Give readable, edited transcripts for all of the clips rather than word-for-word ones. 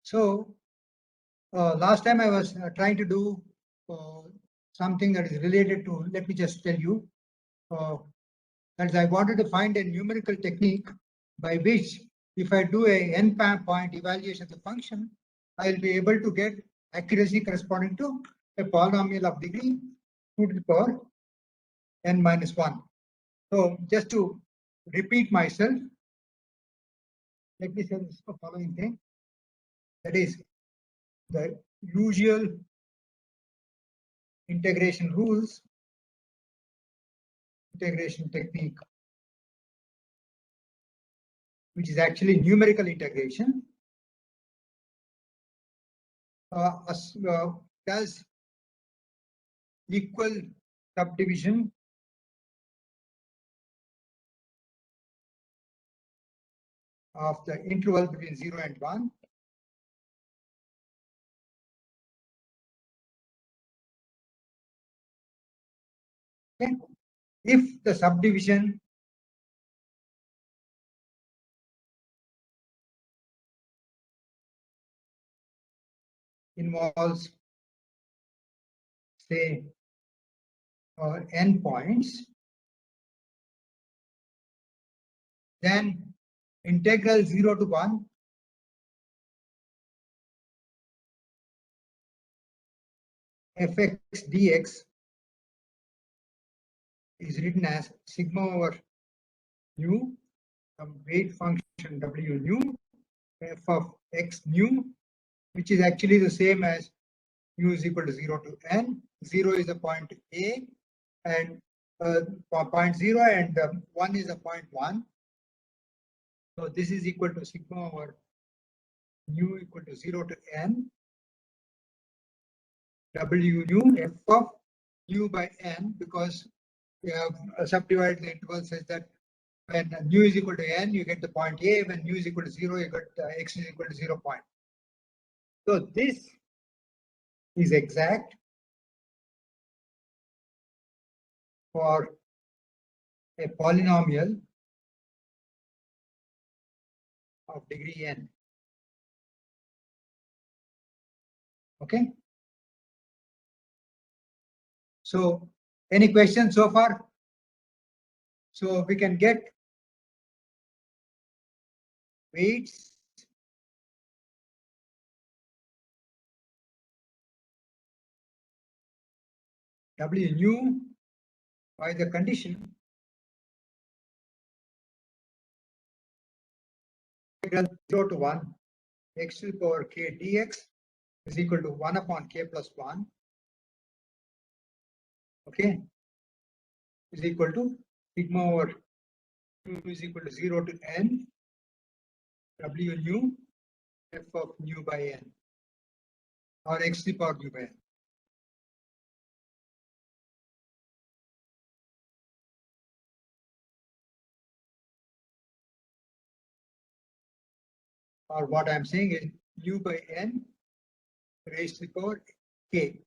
So last time I was trying to do something that is related to, let me just tell you, that is I wanted to find a numerical technique by which if I do a n point evaluation of the function, I will be able to get accuracy corresponding to a polynomial of degree 2 to the power n minus 1. So just to repeat myself, let me say this following thing. That is the usual integration rules, integration technique, which is actually numerical integration, does equal subdivision of the interval between 0 and 1. Okay. If the subdivision involves, say, n points, then integral 0 to 1 fx dx is written as sigma over nu, some weight function w nu, f of x nu, which is actually the same as nu is equal to 0 to n. 0 is a point A, and point 0, and 1 is a point 1. So this is equal to sigma over nu equal to 0 to n w nu f of nu by n, because we have subdivided the interval such that when nu is equal to n, you get the point A. When nu is equal to 0, you get x is equal to 0 point. So this is exact for a polynomial of degree n. Okay. So any questions so far? So we can get weights W nu by the condition integral 0 to 1 x to the power k dx is equal to 1 upon k plus 1. Okay, is equal to sigma over nu is equal to 0 to n w nu f of nu by n, or x to the power nu by n. Or what I'm saying is nu by n raised to the power k.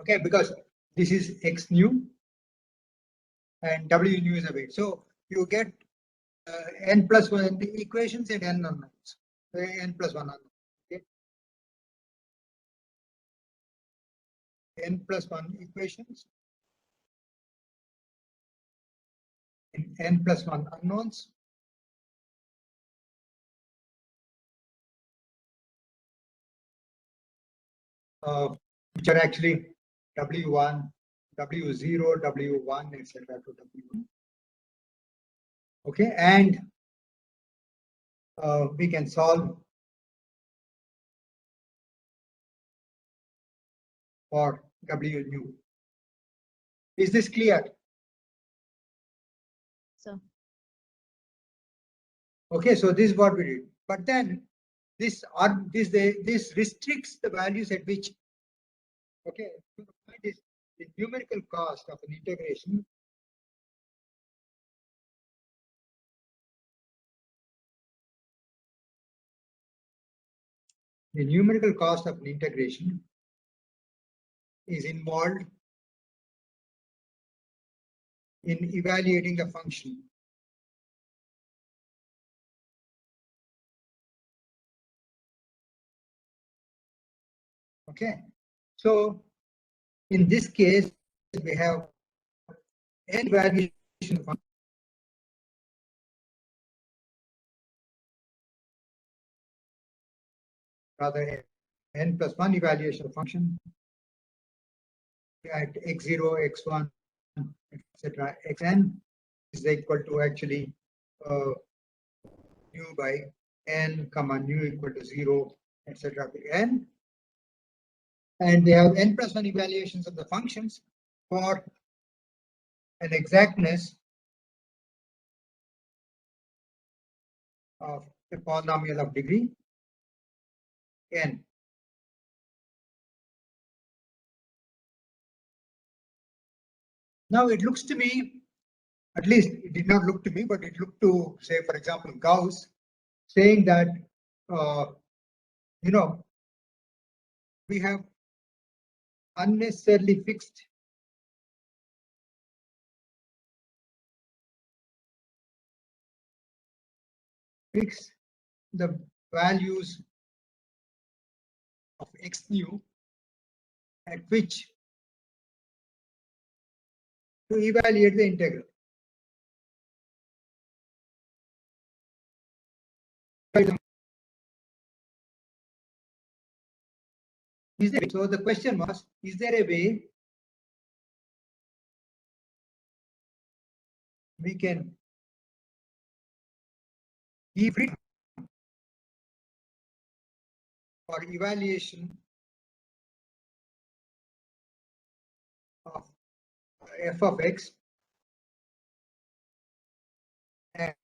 Okay, because this is x nu and w nu is a weight. So you get n plus 1 equations and n unknowns. N plus 1 unknown. Okay. N plus 1 equations and n plus 1 unknowns. Which are actually W1, W0, W1, etc. to W1. Okay, and we can solve for W nu. Is this clear? So, okay, so this is what we did. But then this restricts the values at which, okay, so the point is the numerical cost of an integration is involved in evaluating the function. Okay, so in this case, we have n variation function, rather n plus 1 evaluation function at x0, x1, etc. xn is equal to actually nu by n comma nu equal to 0, etc. to n. And they have n plus 1 evaluations of the functions for an exactness of a polynomial of degree n. Now it looks to me, at least it did not look to me, but it looked to, say, for example, Gauss, saying that, you know, we have unnecessarily fixed the values of x nu at which to evaluate the integral. So the question was, is there a way we can give it for evaluation of f of x at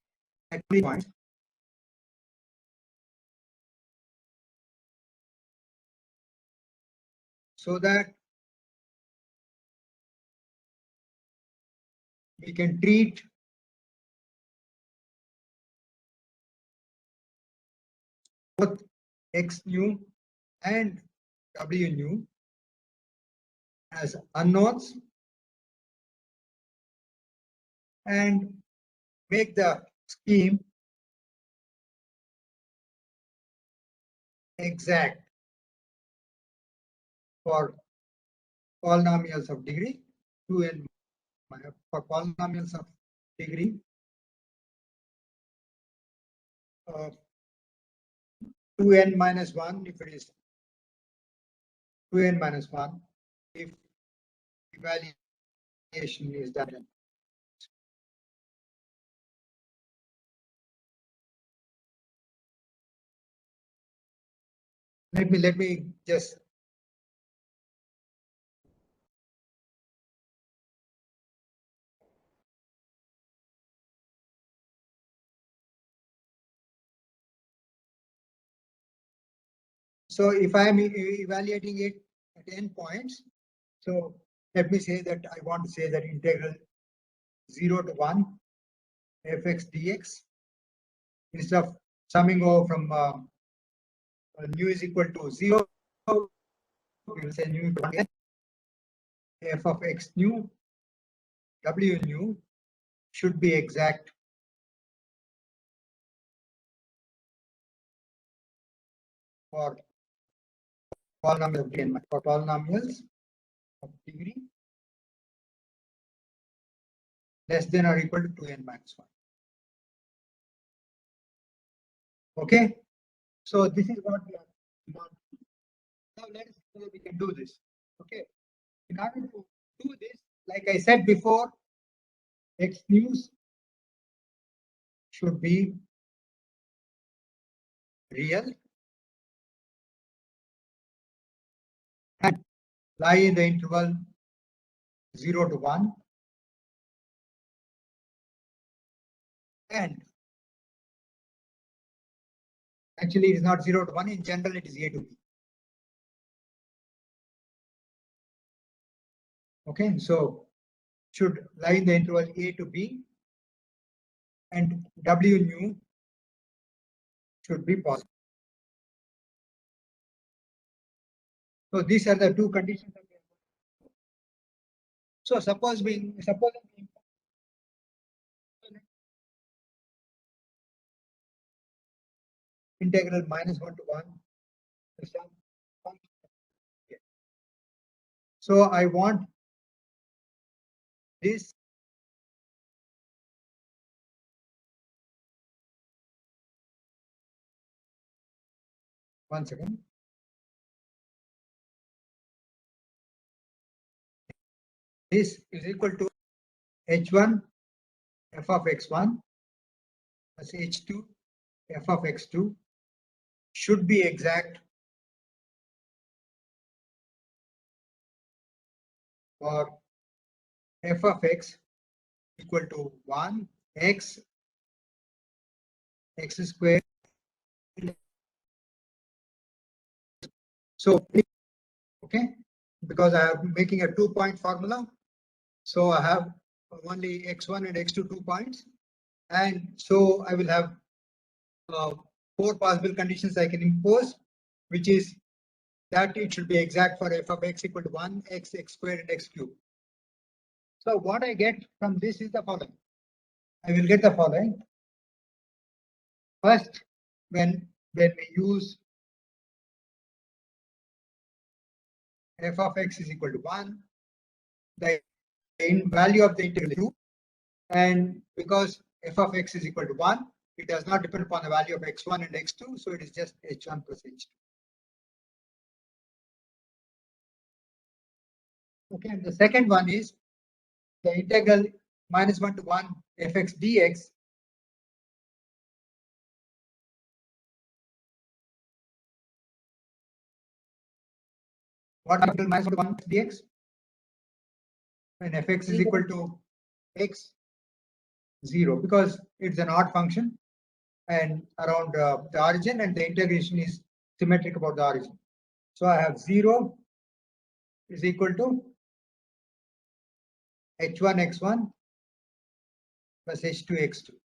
3 points, so that we can treat both x nu and w nu as unknowns and make the scheme exact for polynomials of degree 2n, for polynomials of degree 2n minus 1 if it is 2n minus 1 if evaluation is done. Let me just so if I am evaluating it at n points, so let me say that I want to say that integral 0 to 1 fx dx, instead of summing over from nu is equal to 0, we will say nu equal to 1 f of x nu w nu should be exact for polynomials of degree less than or equal to 2n minus 1. Okay, so this is what we are about. Now let us see whether we can do this. Okay, in order to do this, like I said before, x news should be real and lie in the interval 0 to 1, and actually it is not 0 to 1, in general it is a to b. Okay, so should lie in the interval a to b, and w nu should be positive. So these are the two conditions that we have. So suppose we integral -1 to 1 the sum function So I want this one second. This is equal to h1 f of x1 plus h2 f of x2 should be exact for f of x equal to 1 x squared. So, okay, because I am making a 2-point formula, so I have only x1 and x2 2 points, and so I will have 4 possible conditions I can impose, which is that it should be exact for f of x equal to 1 x squared and x cubed. So what I get from this is the following. I will get the following. First, when we use f of x is equal to 1, the value of the integral is 2, and because f of x is equal to 1, it does not depend upon the value of x1 and x2, so it is just h1 plus h2. Okay, and the second one is the integral -1 to 1 fx dx. What integral -1 to 1 dx? When fx is equal to x 0, because it's an odd function and around the origin, and the integration is symmetric about the origin. So I have 0 is equal to h1 x1 plus h2 x2.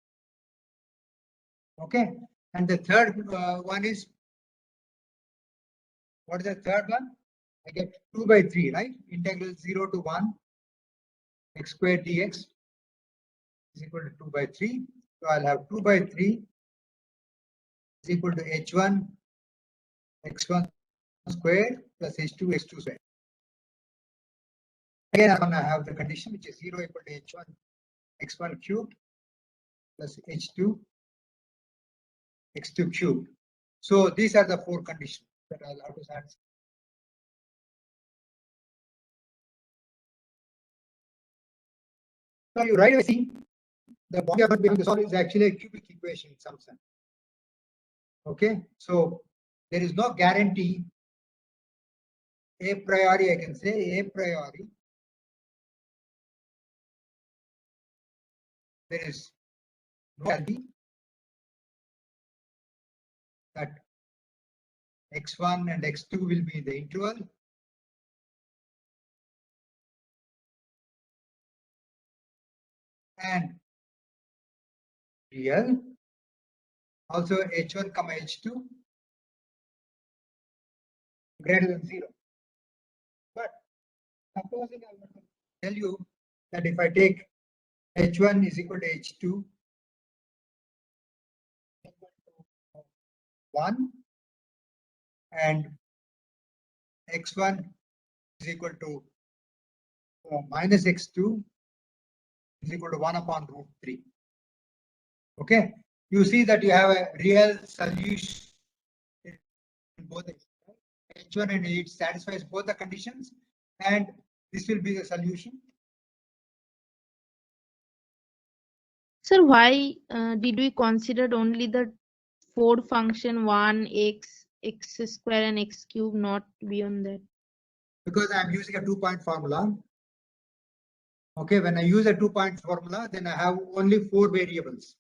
Okay, and the third one is, what is the third one? I get 2 by 3, right? Integral 0 to 1 x squared dx is equal to 2 by 3. So I'll have 2 by 3 is equal to h1 x1 squared plus h2 x2 squared. Again, I'm going to have the condition which is 0 equal to h1 x1 cubed plus h2 x2 cubed. So these are the 4 conditions that I'll have to satisfy. So you right away see the boundary argument behind the solve is actually a cubic equation in some sense. Okay, so there is no guarantee a priori, I can say a priori there is no guarantee that x1 and x2 will be the interval, and real. Also h1 comma h2 greater than 0. But supposing I want to tell you that if I take h1 is equal to h2 equal to 1 and x1 is equal to minus x2 is equal to 1 upon root 3. Okay, you see that you have a real solution in both h1 and it satisfies both the conditions, and this will be the solution. Sir, why did we consider only the 4 function 1 x square and x cube, not beyond that? Because I'm using a 2-point formula. Okay, when I use a 2-point formula, then I have only 4 variables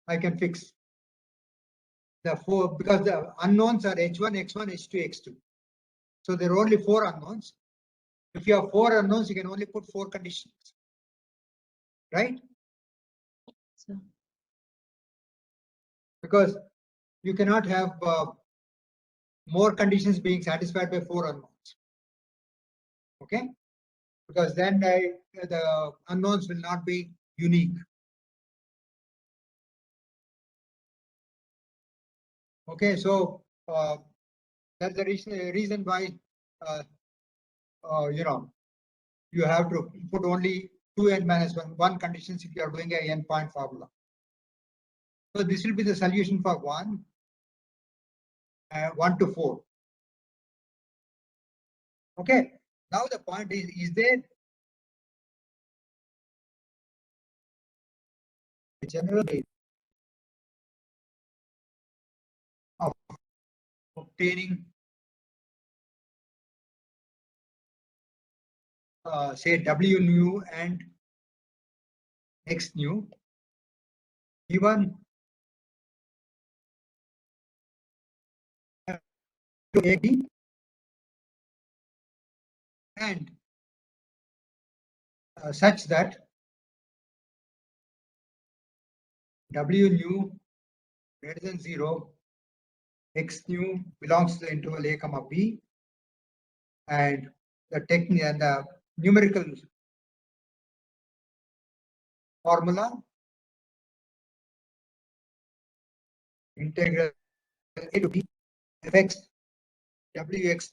I can fix. The 4, because the unknowns are h1, x1, h2, x2. So there are only 4 unknowns. If you have 4 unknowns, you can only put 4 conditions, right? So, because you cannot have more conditions being satisfied by 4 unknowns. Okay, because then the unknowns will not be unique. Okay, so that's the reason why you have to put only 2n minus 1 conditions if you are doing a n point formula. So this will be the solution for 1 to 4. Okay. Now the point is there a general way of obtaining say W nu and X nu given to AB and such that W nu greater than 0, X nu belongs to the interval A comma B, and the technique and the numerical formula integral A to B fx Wx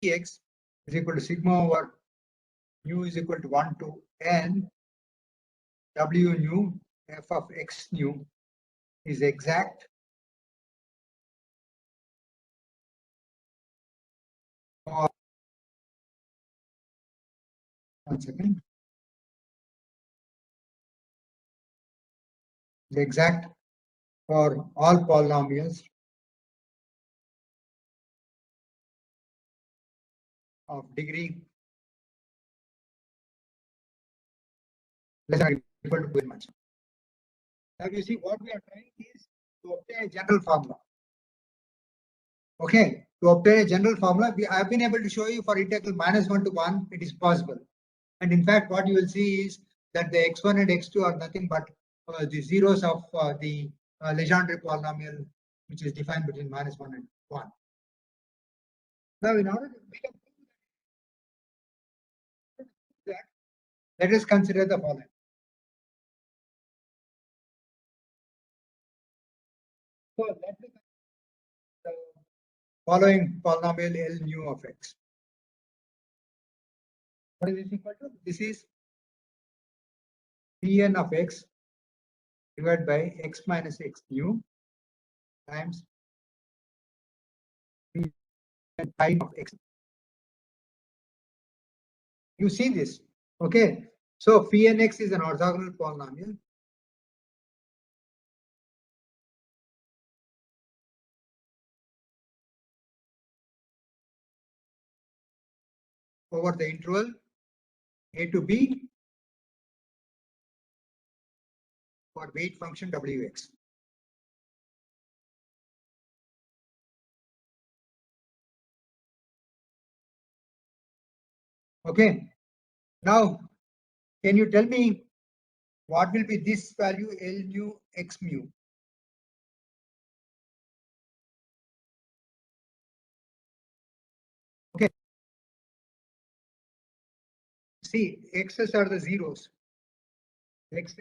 dx is equal to sigma over nu is equal to 1 to n W nu f of x nu is exact for 1 second. Is exact for all polynomials of degree less than or equal to 2n minus 1. Now you see what we are trying is to obtain a general formula. Okay, to obtain a general formula, I have been able to show you for integral minus 1 to 1, it is possible. And in fact, what you will see is that the x1 and x2 are nothing but the zeros of the Legendre polynomial, which is defined between minus 1 and 1. Now, in order to make that, let us consider the following. So let me consider the following polynomial L nu of x. What is this equal to? This is Pn of x divided by x minus x nu times Pn pi of x. You see this, okay? So phi n x is an orthogonal polynomial. Over the interval A to B for weight function Wx. Okay. Now, can you tell me what will be this value L nu x mu? Okay. See, x's are the zeros. X,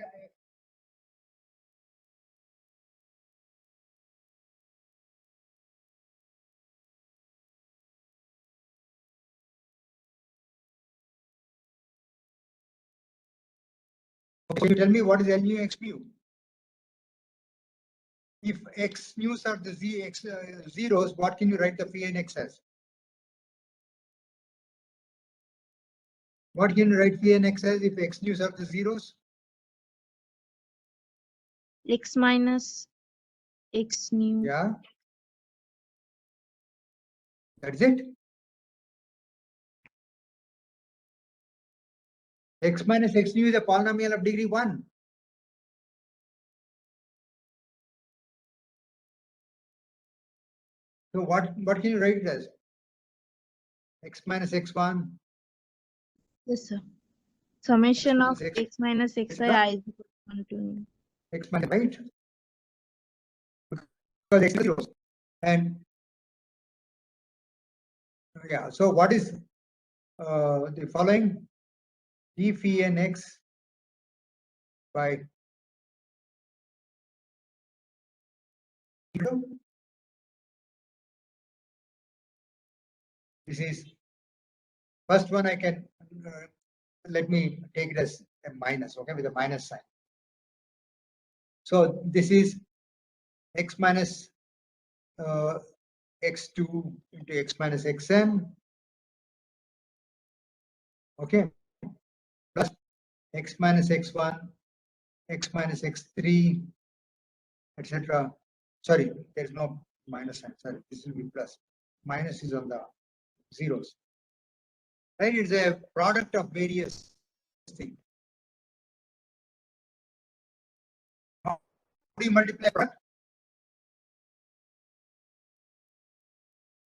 can you tell me what is L nu x mu? If x mu's are the zeros, what can you write the phi n x as? What can you write phi n x as if x mu's are the zeros? X minus x nu. Yeah. That's it. X minus x nu is a polynomial of degree 1. So what can you write it as? X minus x1. Yes, sir. Summation of X x minus xi I is equal to 1 to n. X minus, right? Because x is zeros. And yeah, so what is the following? D phi n x by This is first one I can, let me take it as a minus, okay, with a minus sign. So this is x minus x2 into x minus xn, okay, plus x minus x1, x minus x3, etc. Sorry, there's no minus sign. Sorry, this will be plus. Minus is on the zeros. Right? It's a product of various things. How do you multiply product?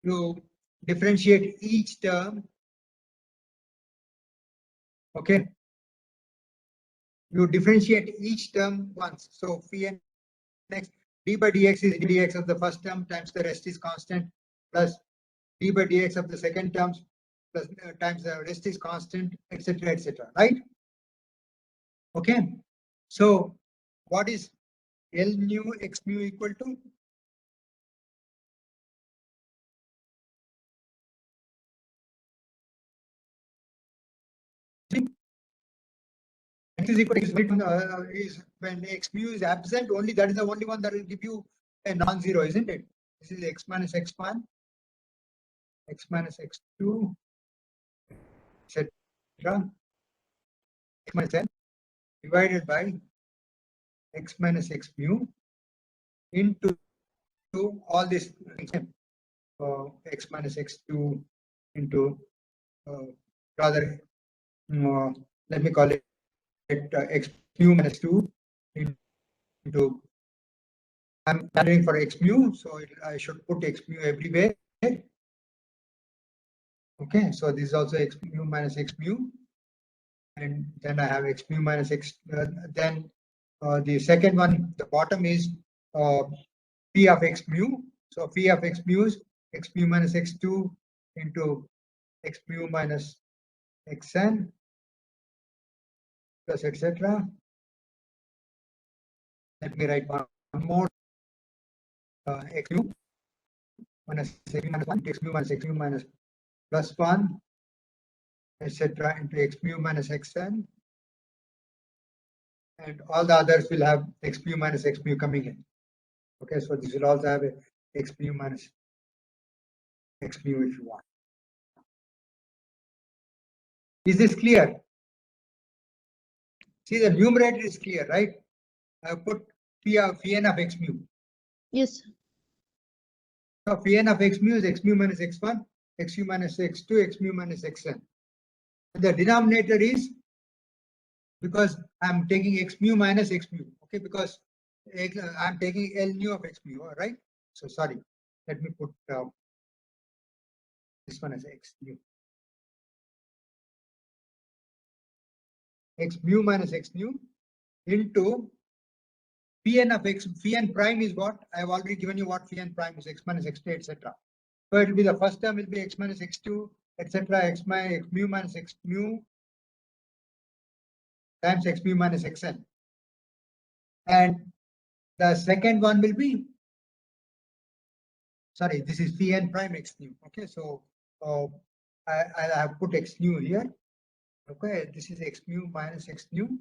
You differentiate each term. Okay. You differentiate each term once. So phi n x d by dx is dx of the first term times the rest is constant plus d by dx of the second term plus times the rest is constant, etc., right? Okay. So what is L nu x mu equal to? X is equal to is when x mu is absent, only that is the only one that will give you a non-zero, isn't it? This is x minus x1, x minus x2, etc. X minus n divided by x minus x mu into all these things. X minus x2 into rather let me call it x mu minus 2 into I'm planning for x mu, so I should put x mu everywhere. Okay, so this is also x mu minus x mu, and then I have x mu minus x. Then the second one, the bottom is phi of x mu. So phi of x mu is x mu minus x2 into x mu minus xn plus etc. Let me write one more. X mu minus x mu minus 1 x mu minus x mu minus plus 1 etc. into x mu minus xn, and all the others will have x mu minus x mu coming in. Okay, so this will also have a x mu minus x mu if you want. Is this clear? See, the numerator is clear, right? I put phi n of x mu. Yes. So phi n of x mu is x mu minus x1, x mu minus x2, x mu minus xn. The denominator is, because I'm taking x mu minus x mu, okay, because I'm taking L nu of x mu, all right? So sorry, let me put this one as x mu. X mu minus x nu into phi n of x, phi n prime is what? I have already given you what phi n prime is, x minus x2, etc. So it will be the first term will be x minus x2, etc. X mu minus x mu times x mu minus xn. And the second one will be, sorry, this is phi n prime x nu. Okay, so I have put x nu here. Okay, this is x mu minus x nu.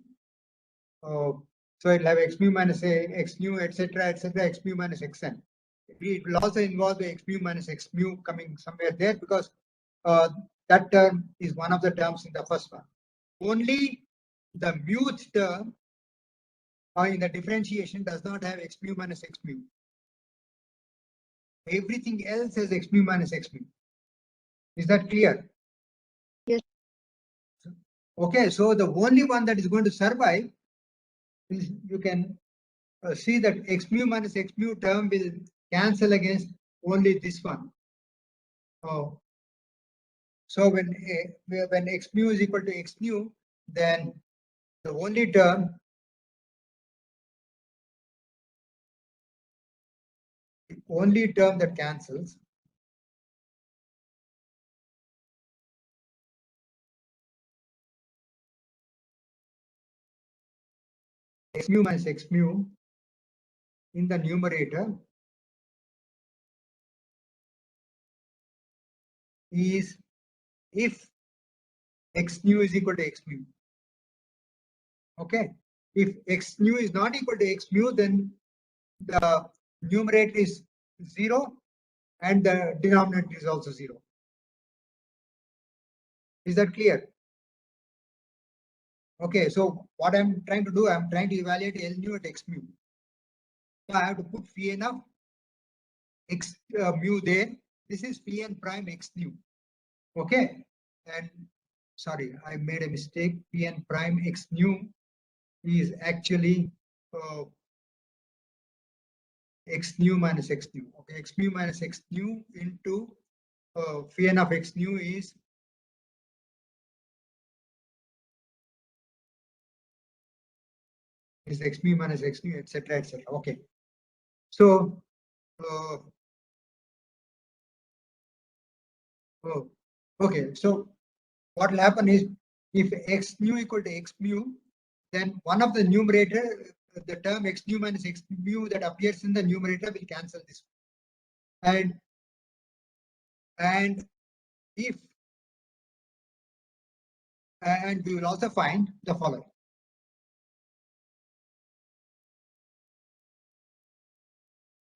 So it'll have x mu minus x nu, etc., x mu minus xn. It will also involve the x mu minus x mu coming somewhere there, because that term is one of the terms in the first one. Only the muth term in the differentiation does not have x mu minus x mu. Everything else has x mu minus x mu. Is that clear? Yes. Okay, so the only one that is going to survive is, you can see that x mu minus x mu term will cancel against only this one. Oh, so when x mu is equal to x nu, then the only term that cancels x mu minus x mu in the numerator is if x nu is equal to x mu. Okay. If x nu is not equal to x mu, then the numerator is 0 and the denominator is also 0. Is that clear? Okay, so what I'm trying to do, I'm trying to evaluate L nu at x mu. So I have to put phi n of x mu there. This is phi n prime x nu. Okay, and sorry, I made a mistake. Phi n prime x nu is actually x nu minus x nu. Okay, x mu minus x nu into phi n of x nu is x mu minus x nu, etc., etc. Okay, so okay, so what will happen is if x nu equal to x mu, then one of the numerator, the term x nu minus x mu that appears in the numerator will cancel this. And if and we will also find the following.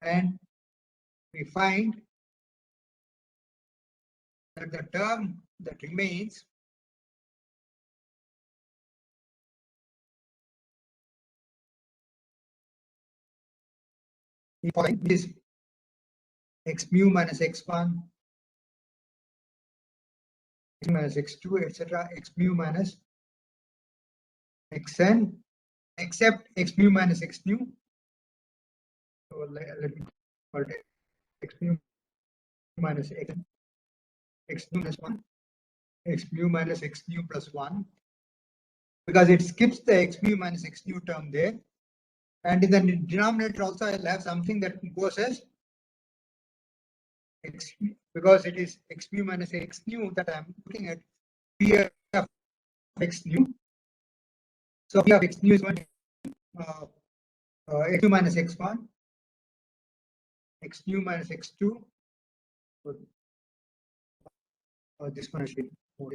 And we find that the term that remains is x mu minus x1, x minus x2, etc., x mu minus xn, except x mu minus x nu. So let me call it x mu minus x nu minus 1, x mu minus x nu plus 1, because it skips the x mu minus x nu term there. And in the denominator also, I'll have something that goes as x, because it is x mu minus x nu that I'm looking at phi of x nu. So phi of x nu is going to x nu minus x1, x nu minus x2. This one should be more.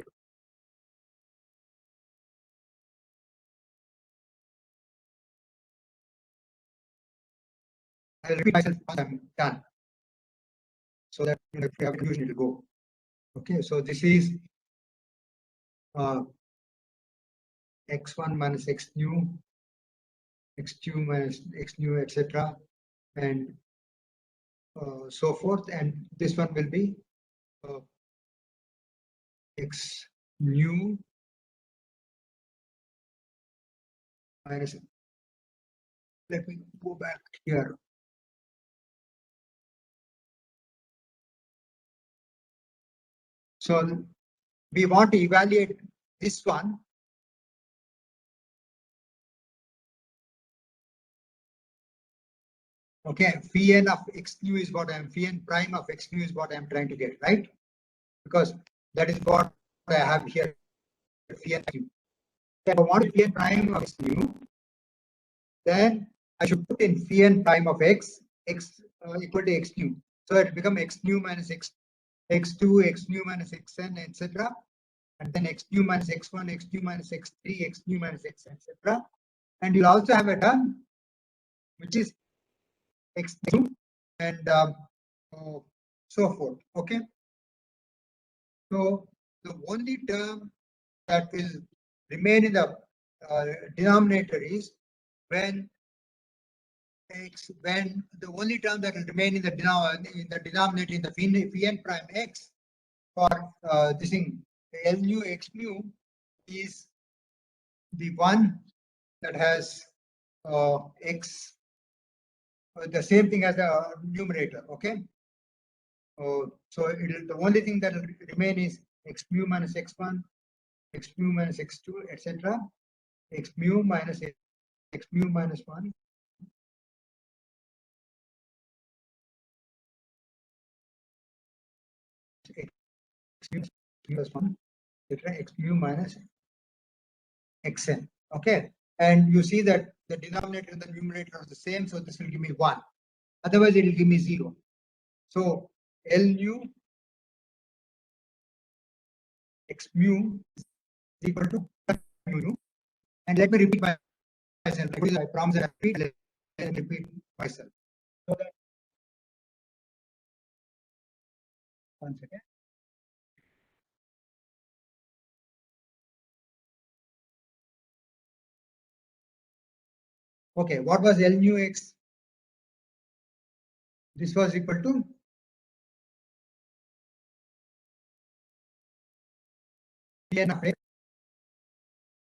I'll repeat myself once I'm done, so that if you have confusion, it will go. Okay, so this is x1 minus x nu, x2 minus x nu, etc., and so forth. And this one will be x nu minus. Let me go back here. So we want to evaluate this one. Okay, phi n of x nu is what phi n prime of x nu is what I'm trying to get, right? Because that is what I have here. Phi n. If I want phi n prime of x nu, then I should put in phi n prime of x equal to x nu. So it become x nu minus x2, x nu minus xn, etc. And then x nu minus x1, x nu minus x3, x nu minus xn, etc. And you'll also have a term which is x nu and so forth. Okay. So the only term that will remain in the denominator is when the only term that will remain in the denominator in the phi n prime x for this thing L nu x mu is the one that has x the same thing as the numerator. Okay. So the only thing that will remain is x mu minus x1, x mu minus x2, etc. X mu minus x mu minus 1. X mu plus 1, etc. X mu minus xn. Okay. And you see that the denominator and the numerator are the same, so this will give me 1. Otherwise, it will give me 0. So L nu x mu is equal to mu. And let me repeat myself. I promise that I repeat. Let me repeat myself. So that one second. Okay, what was L mu x? This was equal to Pn of x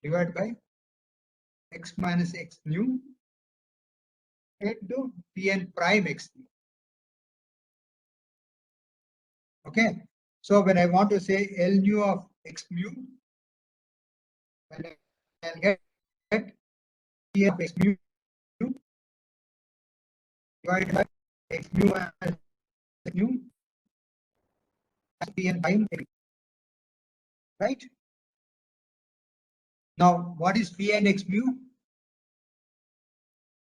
divided by x minus x nu into Pn prime x nu. Okay, so when I want to say L nu of x mu, when I'll get P of x mu divided by x mu minus x nu Pn prime x, right? Now, what is Pn x mu?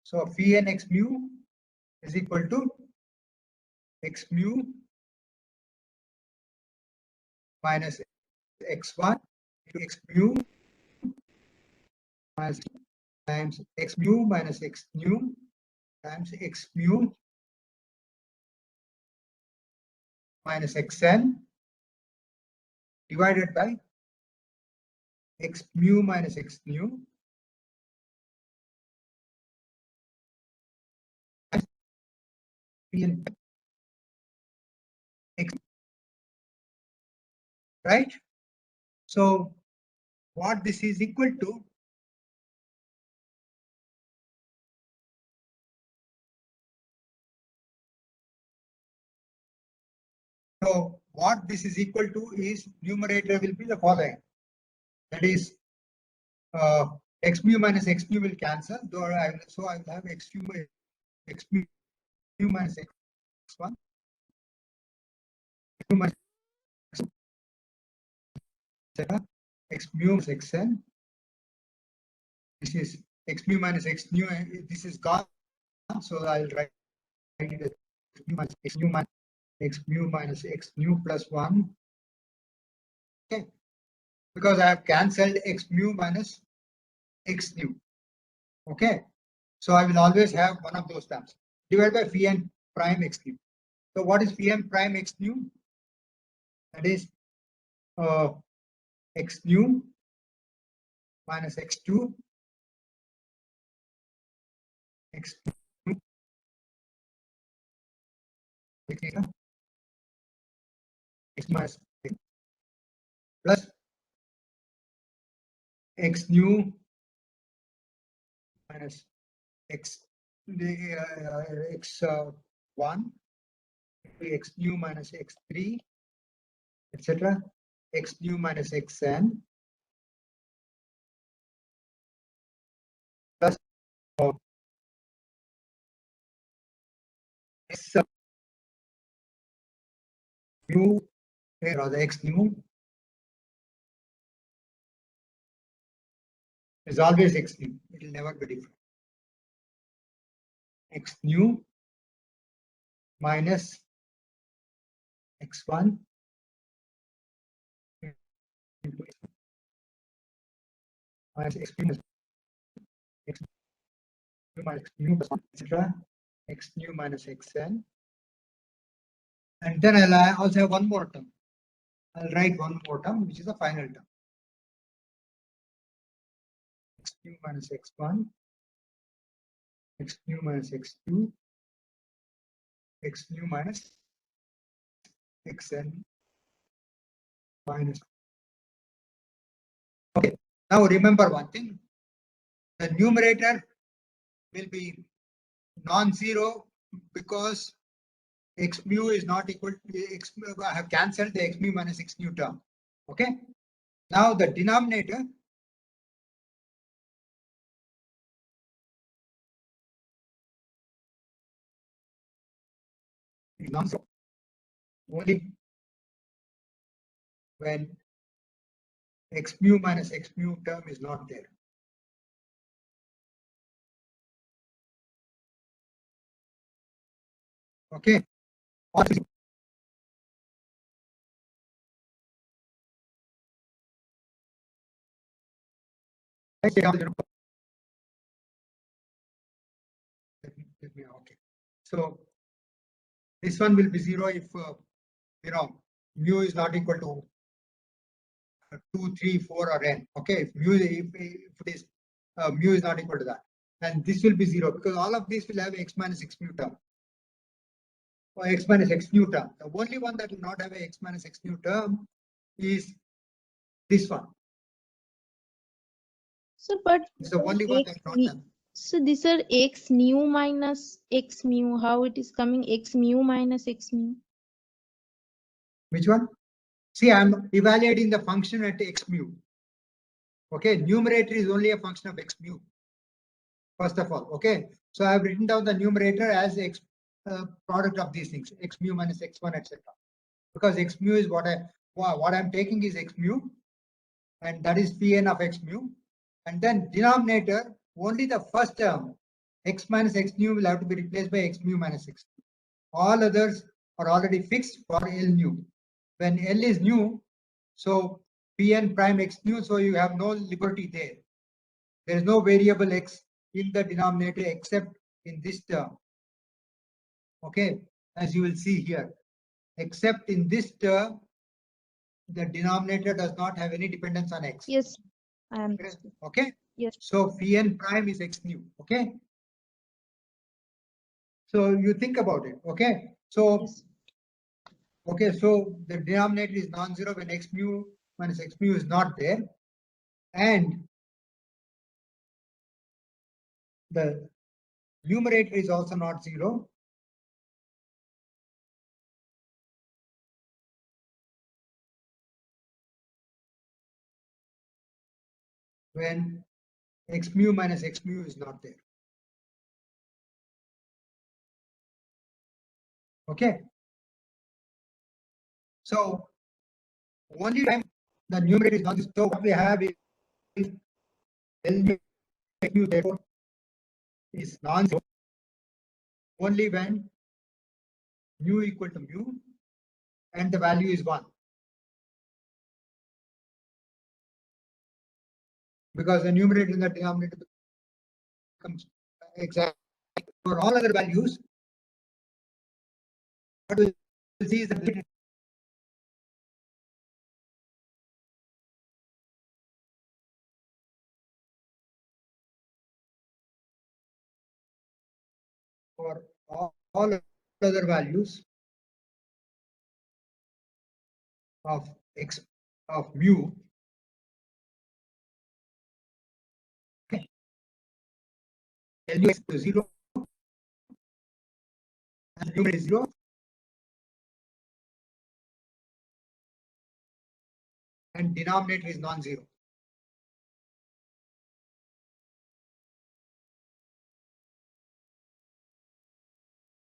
So Pn x mu is equal to x mu minus x1 to x mu minus times x mu minus x nu times x mu minus xn divided by x mu minus x nu Pn x, right? So what this is equal to, so what this is equal to is numerator will be the following. That is x mu minus x nu will cancel. So I will have x mu minus x1 x mu minus x mu minus xn. This is x mu minus x nu. This is gone, so I'll write it as x mu minus x nu plus 1. Okay, because I have cancelled x mu minus x nu. Okay, so I will always have one of those terms divided by phi n prime x nu. So what is phi n prime x nu? That is x nu minus x2 x nu x minus x plus x nu minus x x1 x nu minus x3 etc. x nu minus xn plus x nu or the x nu is always x nu. It will never be different. X nu minus x1 minus x nu x nu minus x nu plus 1 etc. X nu minus xn. And then I'll also have one more term. I'll write one more term, which is the final term. X nu minus x1, x nu minus x2, x nu minus xn minus. Okay, now remember one thing. The numerator will be non-zero because x mu is not equal to x mu. I have cancelled the x mu minus x nu term. Okay. Now the denominator is non-zero only when x mu minus x mu term is not there. Okay. Okay. So this one will be 0 if mu is not equal to 2, 3, 4 or n. Okay, if it is mu is not equal to that, and this will be 0 because all of these will have x minus x mu term or x minus x nu term. The only one that will not have a x minus x nu term is this one. So, but It's the only one that will not have. so these are x nu minus x mu. How it is coming x mu minus x mu? Which one? See, I'm evaluating the function at x mu. Okay, numerator is only a function of x mu. First of all, okay. So I've written down the numerator as x product of these things, x mu minus x1, etc. Because x mu is what I'm taking is x mu, and that is Pn of x mu. And then denominator, only the first term, x minus x nu will have to be replaced by x mu minus x. All others are already fixed for L nu. When L is new, so Pn prime x nu, so you have no liberty there. There is no variable x in the denominator except in this term. Okay, as you will see here, except in this term, the denominator does not have any dependence on x. Yes, I understood. Okay. Yes. So Pn prime is x nu. Okay. So you think about it. Okay. So Yes. okay, so the denominator is non-zero when x mu minus x mu is not there, and the numerator is also not 0. When x mu minus x mu is not there. Okay. So only time the numerator is not, so what we have is L mu x mu therefore is non-zero only when mu equal to mu and the value is 1. Because the numerator and the denominator becomes exact for all other values. What we will see is that for all other values of x of mu, okay, L mu is to 0 and the numerator is 0. And denominator is non-zero.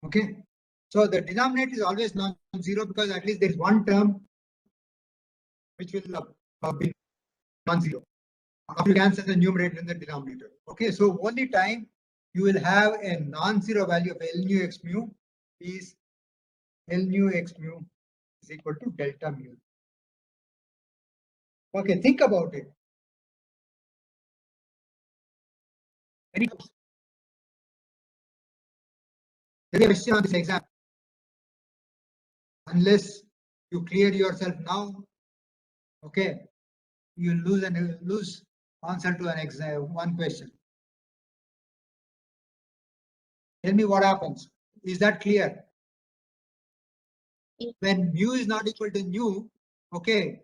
Okay, so the denominator is always non-zero because at least there is one term which will be non-zero after you cancel the numerator and the denominator. Okay, so only time you will have a non-zero value of L nu x mu is L nu x mu is equal to delta mu. Okay, think about it. Any question on this exam? Unless you clear yourself now, okay, you lose answer to an exam, one question. Tell me what happens. Is that clear? Yes. When mu is not equal to nu, okay,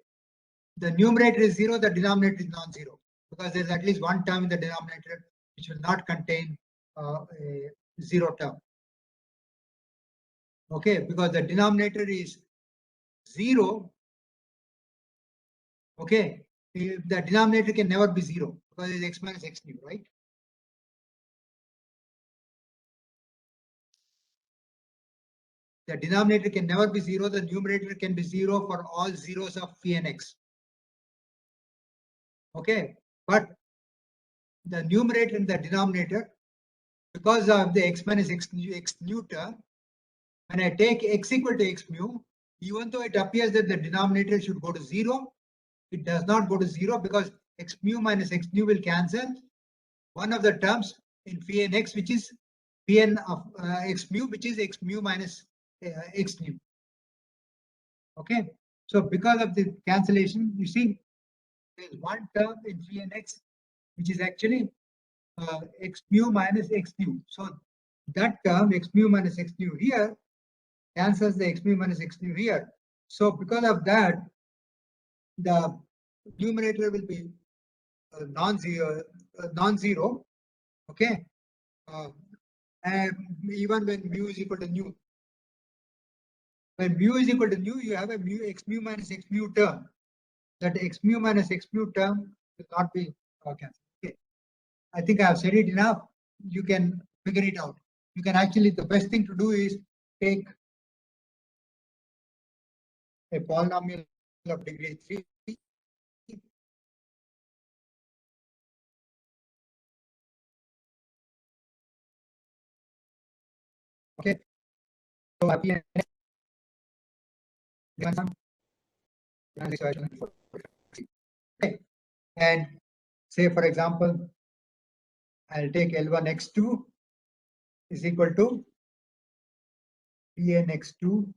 the numerator is 0, the denominator is non-zero because there's at least one term in the denominator which will not contain a 0 term. Okay, because the denominator is 0. Okay, the denominator can never be 0 because it's x minus x nu, right? The denominator can never be 0. The numerator can be 0 for all zeros of phi and x. Okay, but the numerator and the denominator, because of the x minus x nu term, when I take x equal to x mu, even though it appears that the denominator should go to 0, it does not go to 0 because x mu minus x nu will cancel one of the terms in phi n x, which is Pn of x mu, which is x mu minus x nu. Okay, so because of the cancellation, you see there's one term in phi n x which is actually x mu minus x nu. So that term x mu minus x nu here cancels the x mu minus x nu here. So because of that, the numerator will be non-zero, non-zero. Okay, and even when mu is equal to nu. When mu is equal to nu, you have a mu x mu minus x mu term. That x mu minus x mu term will not be cancelled. Okay, I think I have said it enough. You can figure it out. You can actually, the best thing to do is take a polynomial of degree 3. Okay, so okay. And say, for example, I'll take L1 x2 is equal to Pn x2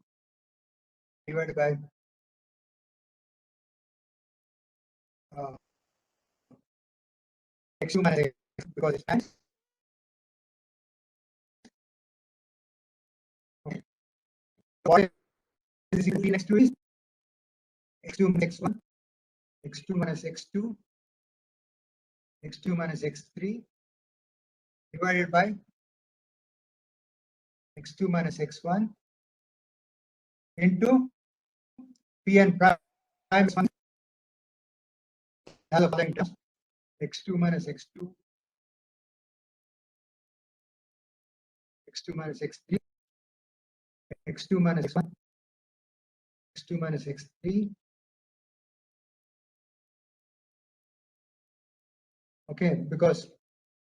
divided by x2 minus x, because it's times. Okay. What is equal to Pn x2 is x2 minus x1, x2 minus x2, x2 minus x3 divided by x2 minus x1 into Pn prime x1 as the following terms: x2 minus x2, x2 minus x3, x2 minus x1, x2 minus x3. Okay, because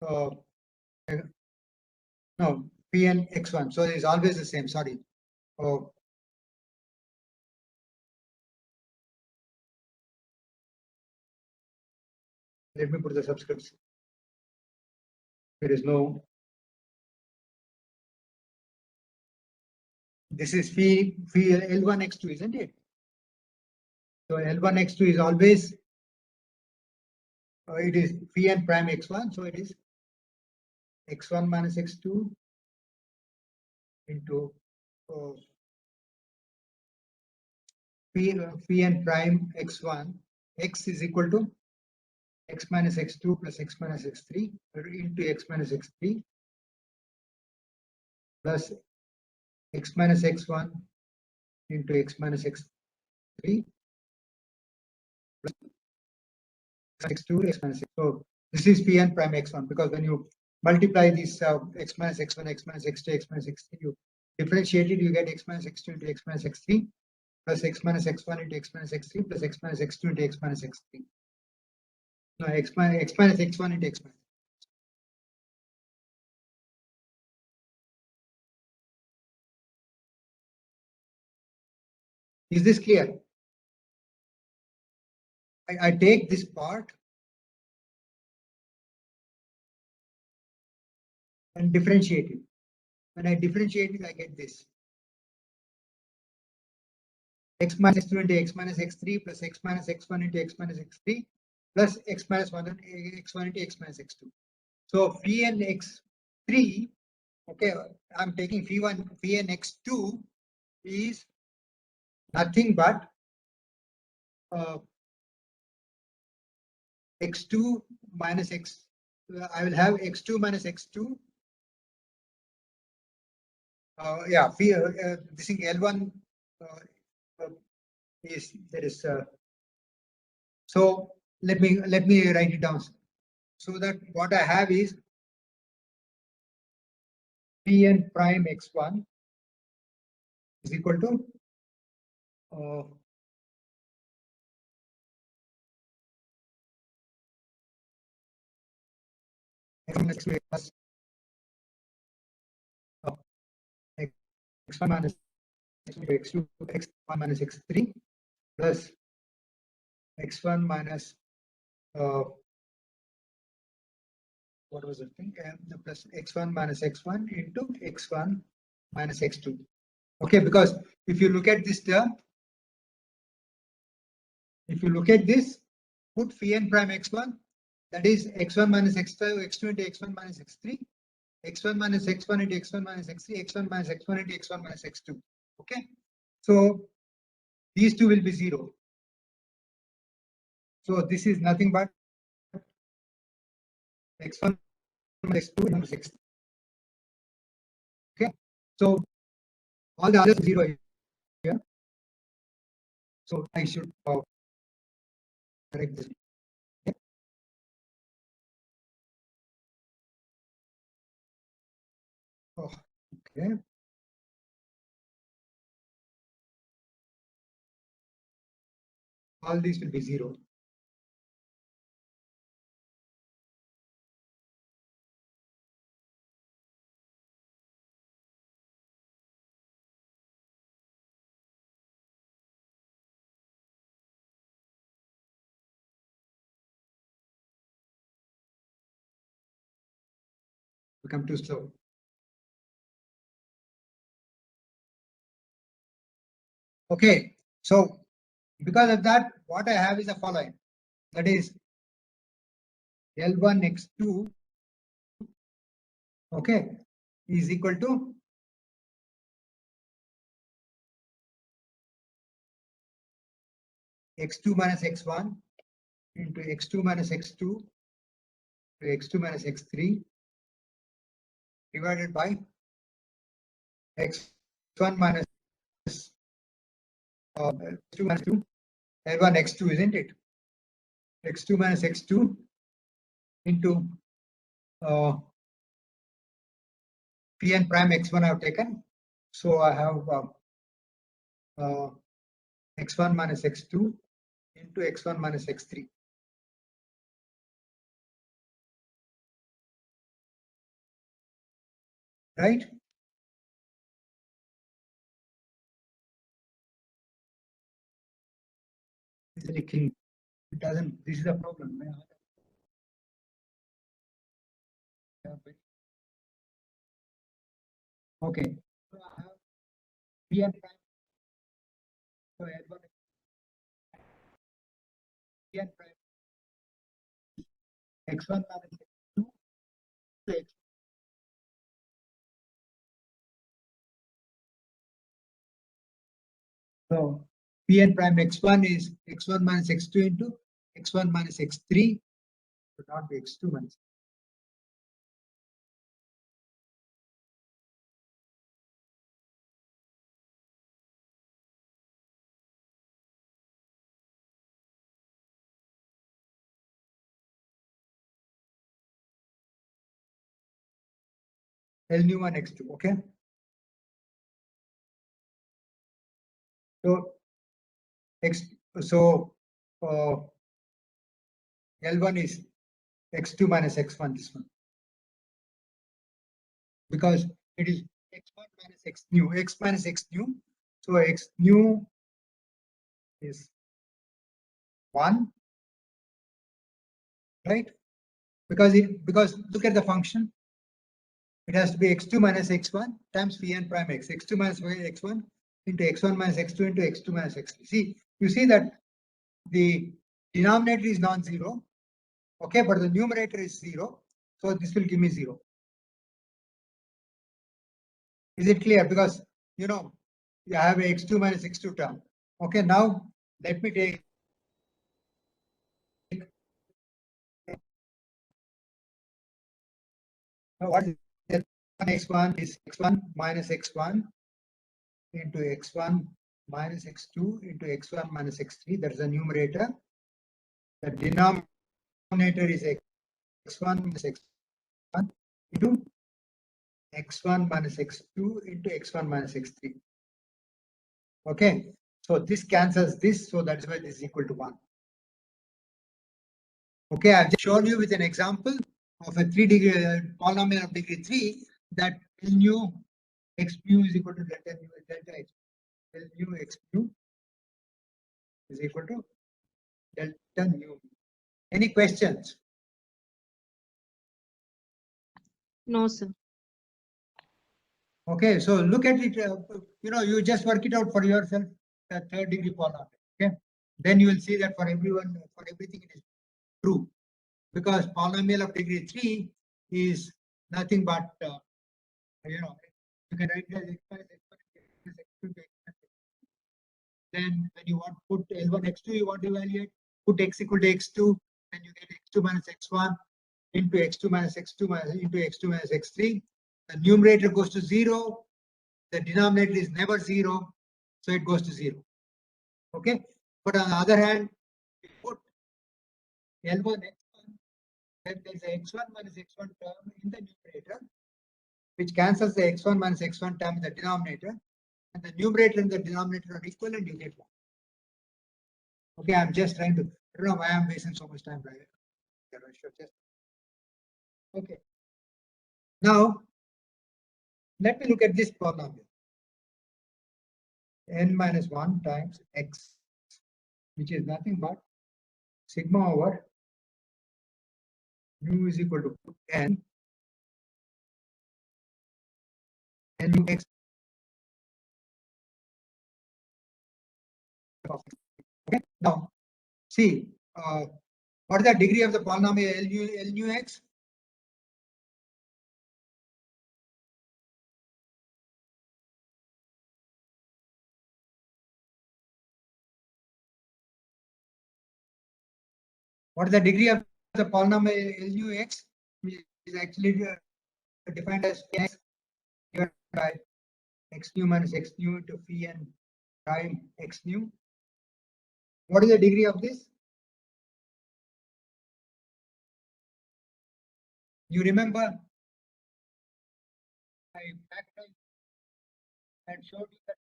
no, Pn x1, so it's always the same. Sorry. Oh, let me put the subscripts. There is no. This is phi L1 x2, isn't it? So L1 x2 is always it is Pn prime x1, so it is x1 minus x2 into Pn prime x1. X is equal to x minus x2 plus x minus x3 into x minus x3 plus x minus x1 into x minus x3 plus x2 x minus x. So this is Pn prime x1, because when you multiply these x minus x1, x minus x2, x minus x3, you differentiate it, you get x minus x2 into x minus x3 plus x minus x1 into x minus x3 plus x minus x2 into x minus x3. No, x minus x1 into x minus. Is this clear? I take this part and differentiate it. When I differentiate it, I get this. X minus x2 into x minus x3 plus x minus x1 into x minus x3 plus x minus 1 into x1 into x minus x2. So phi n x3, okay, I'm taking phi n x2 is nothing but x2 minus x. I will have x2 minus x2. Yeah, this thing L1 is there is. So let me write it down, so that what I have is Pn prime x1 is equal to x1 plus x1 minus x2 x1 minus x3 plus x1 minus what was the thing? The plus x1 minus x1 into x1 minus x2. Okay, because if you look at this term, if you look at this, put phi n prime x1, that is x1 minus x2, x2 into x1 minus x3, x1 minus x1 into x1 minus x3, x1 minus x1 into x1 minus x2. Okay, so these two will be 0. So this is nothing but x1 minus x2 minus x3. Okay, so all the others 0 here. So I should correct this. Oh, okay. All these will be 0. Become too slow. Okay, so because of that, what I have is the following. That is L1 x2, okay, is equal to x2 minus x1 into x2 minus x2 to x2 minus x3 divided by x1 minus x2 minus 2, L1 x2, isn't it? x2 minus x2 into Pn prime x1 I have taken. So I have x1 minus x2 into x1 minus x3. Right? It doesn't, this is a problem. Okay. So I have Pn prime. So L1 Pn prime x1 minus x2 to x. So Pn prime x1 is x1 minus x2 into x1 minus x3, should not be x2 minus. L nu 1 x2, okay? So x, so L1 is x2 minus x1, this one. Because it is x1 minus x nu, x minus x nu. So x nu is 1, right? Because look at the function. It has to be x2 minus x1 times Pn prime x. x2 minus x1 into x1 minus x2 into x2 minus x3. See, you see that the denominator is non-zero, okay, but the numerator is 0. So this will give me 0. Is it clear? Because you know you have a x2 minus x2 term. Okay, now let me take what is that? X1 is x1 minus x1 into x1 minus x2 into x1 minus x3. That is the numerator. The denominator is x1 minus x1 into x1 minus x2 into x1 minus x3. Okay, so this cancels this, so that's why this is equal to 1. Okay, I've just shown you with an example of a 3-degree polynomial of degree 3 that L nu x mu is equal to delta x. L nu x mu is equal to delta nu. Any questions? No, sir. Okay, so look at it, you just work it out for yourself, the third degree polynomial. Okay, then you will see that for everyone, for everything it is true, because polynomial of degree 3 is nothing but, you can write it as x minus x2 to x minus x. Then when you want to put L1 x2, you want to evaluate, put x equal to x2, then you get x2 minus x1 into x2 minus x2 minus into x2 minus x3. The numerator goes to 0. The denominator is never 0, so it goes to 0. Okay, but on the other hand, you put L1 x1, then there's a x1 minus x1 term in the numerator, which cancels the x1 minus x1 term in the denominator, and the numerator and the denominator are equal, and you get 1. Okay, I'm just trying to, I don't know why I'm wasting so much time. Right? Okay. Now, let me look at this polynomial. N minus 1 times x, which is nothing but sigma over mu is equal to n mu x. Okay. Now, see, what is the degree of the polynomial L nu x? What is the degree of the polynomial L nu x? Which is actually defined as x divided by x nu minus x nu into phi n prime x nu. What is the degree of this? You remember I factored and showed you that.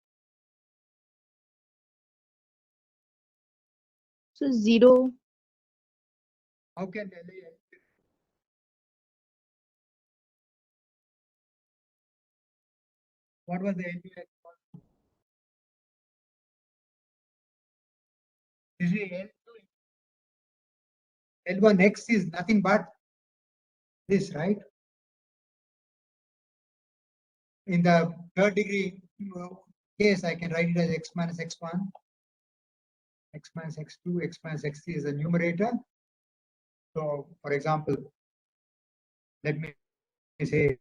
So 0. How can what was the L nu x? This is L1 x is nothing but this, right? In the third degree case, I can write it as x minus x1, x minus x2, x minus x3 is the numerator. So, for example, let me say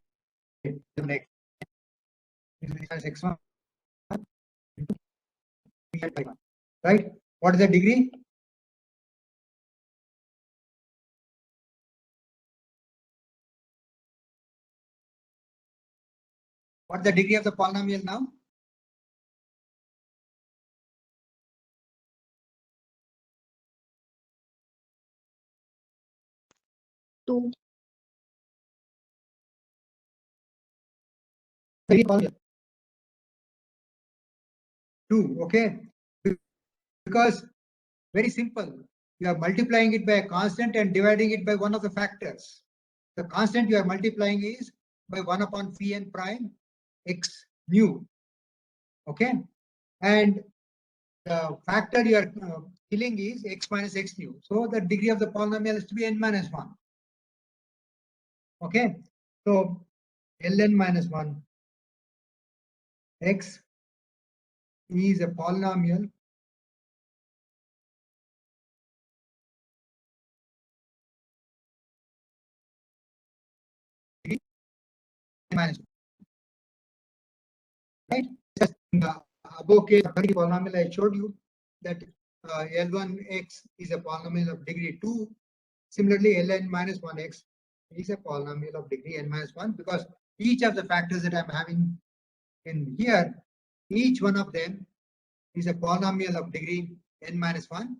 the next minus x1, right? What is the degree? What is the degree of the polynomial now? Two. Two, okay? Because very simple. You are multiplying it by a constant and dividing it by one of the factors. The constant you are multiplying is by 1 upon phi n prime x nu. Okay? And the factor you are killing is x minus x nu. So the degree of the polynomial is to be n minus 1. Okay? So ln minus 1 x is a polynomial minus 1. Right? Just in the above case polynomial, I showed you that L1x is a polynomial of degree 2. Similarly, Ln minus 1x is a polynomial of degree n minus 1, because each of the factors that I'm having in here, each one of them is a polynomial of degree n minus 1.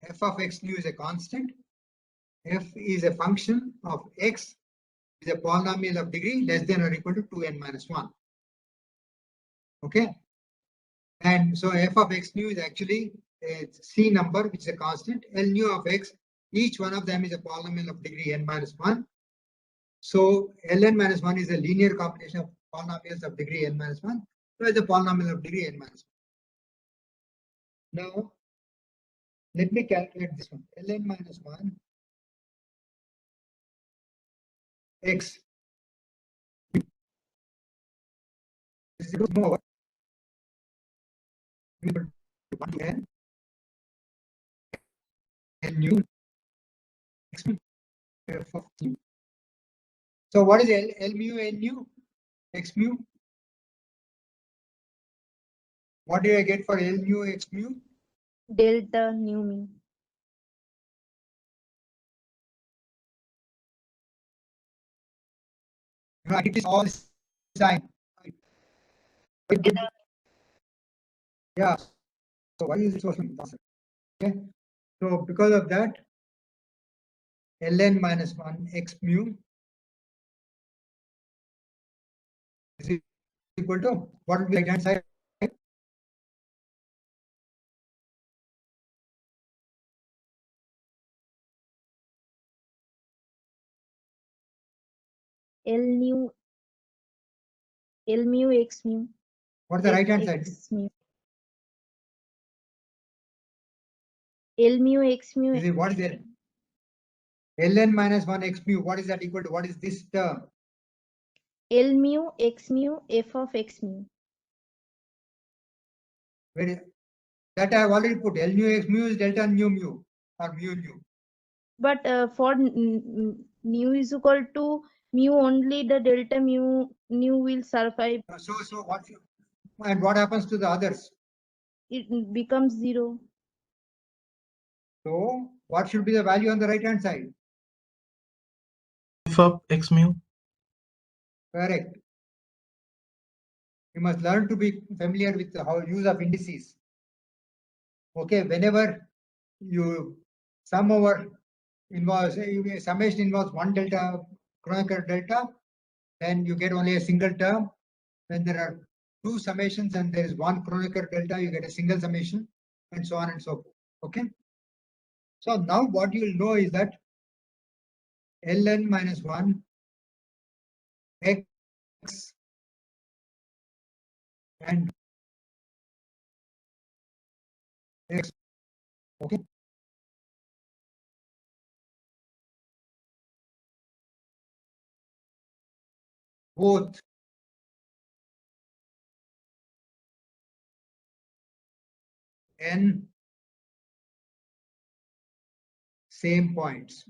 F of x nu is a constant. F is a function of x, is a polynomial of degree less than or equal to 2n minus 1. Okay. And so f of x nu is actually a C number, which is a constant. L nu of x, each one of them is a polynomial of degree n minus 1. So Ln minus 1 is a linear combination of polynomials of degree n minus 1. So it's a polynomial of degree n minus 1. Now, let me calculate this one. Ln minus 1 x. This is more equal to 1 to n nu x mu f of nu. So what is L mu n nu x mu? What did I get for L mu x mu? Delta nu mu. No, it is all sign. Yeah. So why is it so simple? Okay. So because of that, ln minus 1 x mu is equal to what will be right hand side? L mu x mu. What is the right hand side? X mu. L mu x mu. Is it what is it? ln minus 1 x mu. What is that equal to? What is this term? L mu x mu f of x mu. Where that I have already put. L mu x mu is delta nu mu or mu nu. But for nu is equal to mu only, the delta mu nu will survive. So what? And what happens to the others? It becomes 0. So what should be the value on the right hand side? F of x mu. Correct. You must learn to be familiar with the use of indices. Okay, whenever you sum over involves summation involves one delta Kronecker delta, then you get only a single term. When there are two summations and there is one Kronecker delta, you get a single summation, and so on and so forth. Okay. So now what you will know is that ln minus 1 x and x. Okay. Both n same points.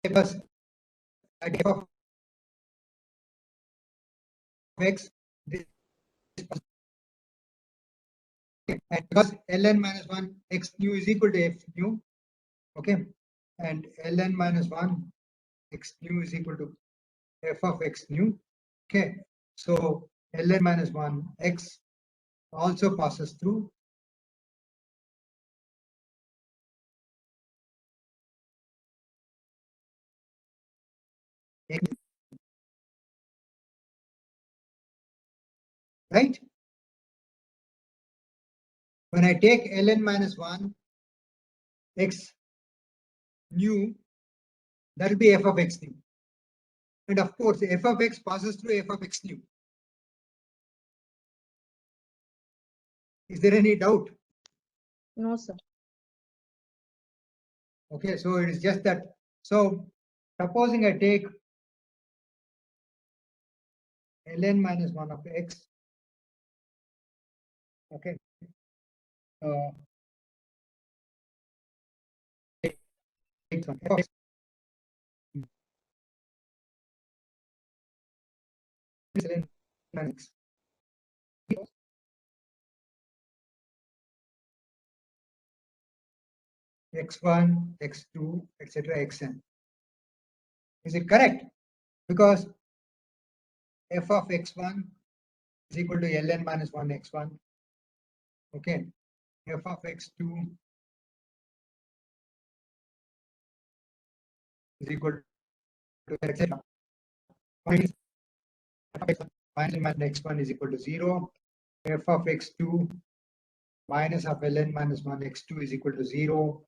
Because at f of x, this, and because ln minus 1 x nu is equal to f nu, okay, and ln minus 1 x nu is equal to f of x nu, okay. So ln minus 1 x also passes through x, right? When I take ln minus 1 x nu, that will be f of x nu. And of course, f of x passes through f of x nu. Is there any doubt? No, sir. Okay, so it is just that. So supposing I take ln minus 1 of x, okay, take one, f of x, ln minus x1, x2, etc., xn. Is it correct? Because f of x1 is equal to ln minus 1 x1. Okay, f of x2 is equal to etc. Minus x1 is equal to 0. F of x2 minus of ln minus 1 x2 is equal to 0,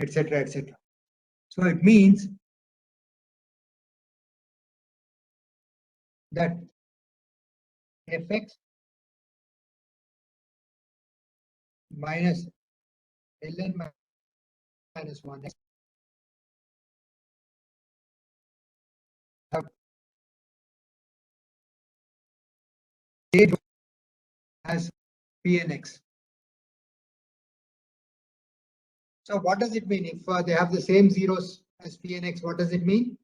etc., etc. So it means that fx minus ln minus 1x as Pnx. So what does it mean if they have the same zeros as Pnx? What does it mean?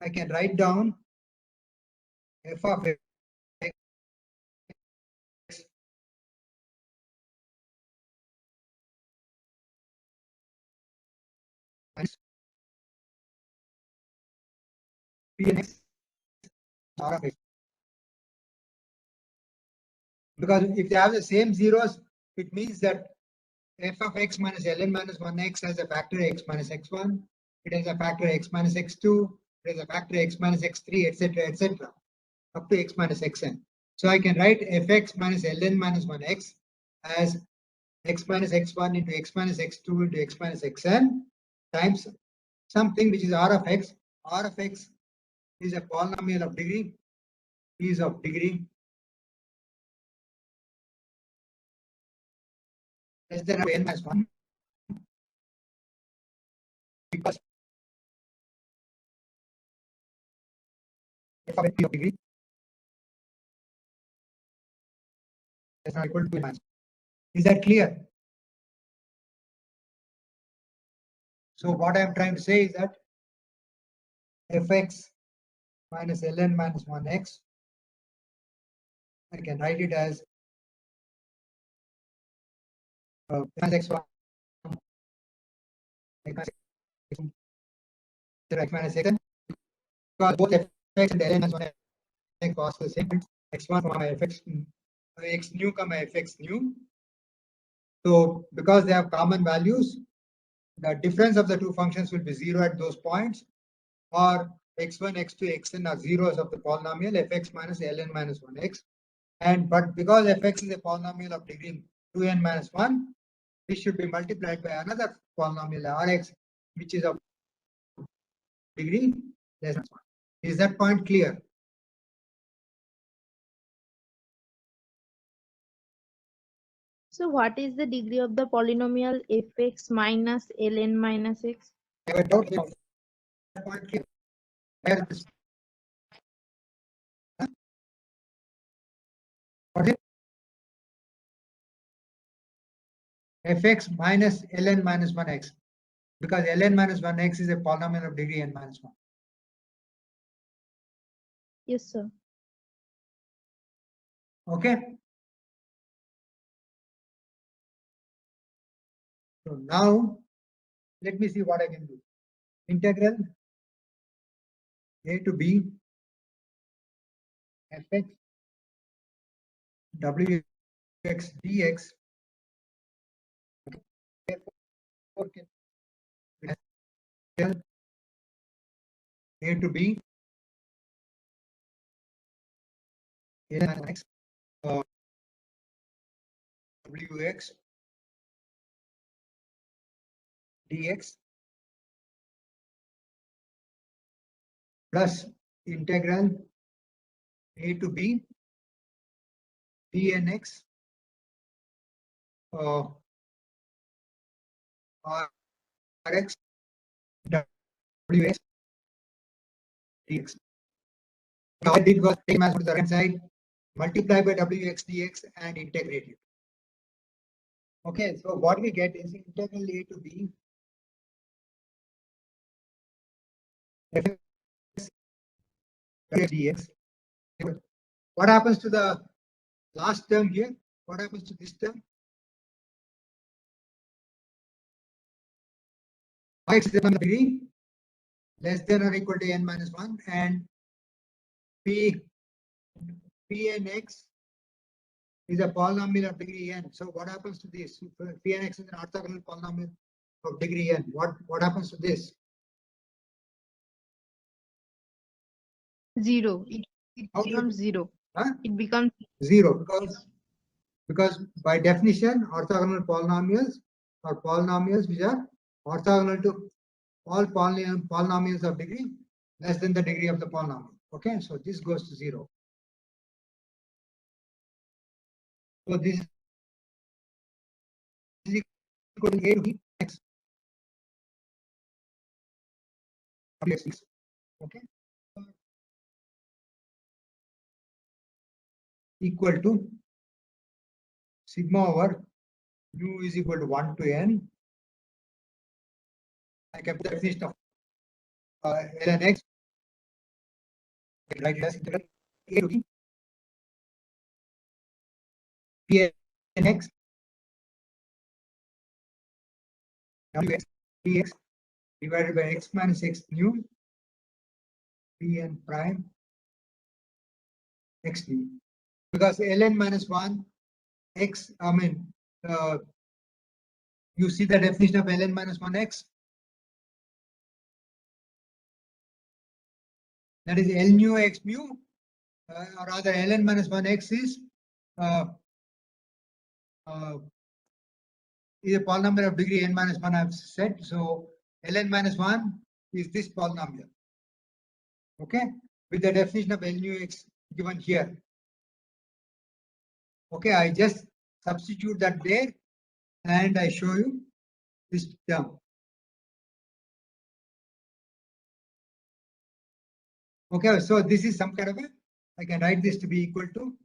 I can write down f of x minus Pnx r of x. Because if they have the same zeros, it means that f of x minus ln minus 1x has a factor x minus x1, it has a factor x minus x2, it has a factor x minus x3, etc., up to x minus xn. So I can write fx minus ln minus 1x as x minus x1 into x minus x2 into x minus xn times something which is r of x. R of x is a polynomial of degree, is of degree less than n minus 1, because f of x of degree is not equal to n minus 1. Is that clear? So what I am trying to say is that fx minus ln minus 1x, I can write it as minus x1 x minus xn, because both fx and ln minus 1x cost the same, x1 comma fx x new comma fx new. So because they have common values, the difference of the two functions will be 0 at those points, or x1, x2, xn are zeros of the polynomial fx minus ln minus 1x. But because fx is a polynomial of degree 2n minus 1, this should be multiplied by another polynomial rx, which is of degree less than 1. Is that point clear? So what is the degree of the polynomial fx minus ln minus x? I have a doubt about that point clear. Where this- What is fx minus ln minus 1x? Because ln minus 1x is a polynomial of degree n minus 1. Yes, sir. Okay. So now let me see what I can do. Integral a to b fx wx dx. Okay. A to b a minus x wx dx plus integral a to b dnx rx wx dx. Now I did was take as to the right side, multiply by wx dx and integrate it. Okay, so what we get is integral a to b fx dx. What happens to the last term here? What happens to this term? X is the degree less than or equal to n minus 1, and p and x is a polynomial of degree n. So what happens to this? If p and x is an orthogonal polynomial of degree n, what happens to this? 0. It How do you- becomes 0. Huh? It becomes 0, because by definition orthogonal polynomials are polynomials which are orthogonal to all polynomials of degree less than the degree of the polynomial. Okay, so this goes to 0. So So this is equal to A to B X. Okay. Equal to sigma over mu is equal to 1 to n. I kept the definition of ln x. Write it as integral A to B Pn x Wx dx divided by x minus x nu Pn prime x nu. Because ln minus 1 x, you see the definition of ln minus 1 x. That is L nu x mu, or rather ln minus 1 x is a polynomial of degree n minus 1, I've said. So ln minus 1 is this polynomial. Okay, with the definition of L nu x given here. Okay, I just substitute that there and I show you this term. Okay, so this is some kind of I can write this to be equal to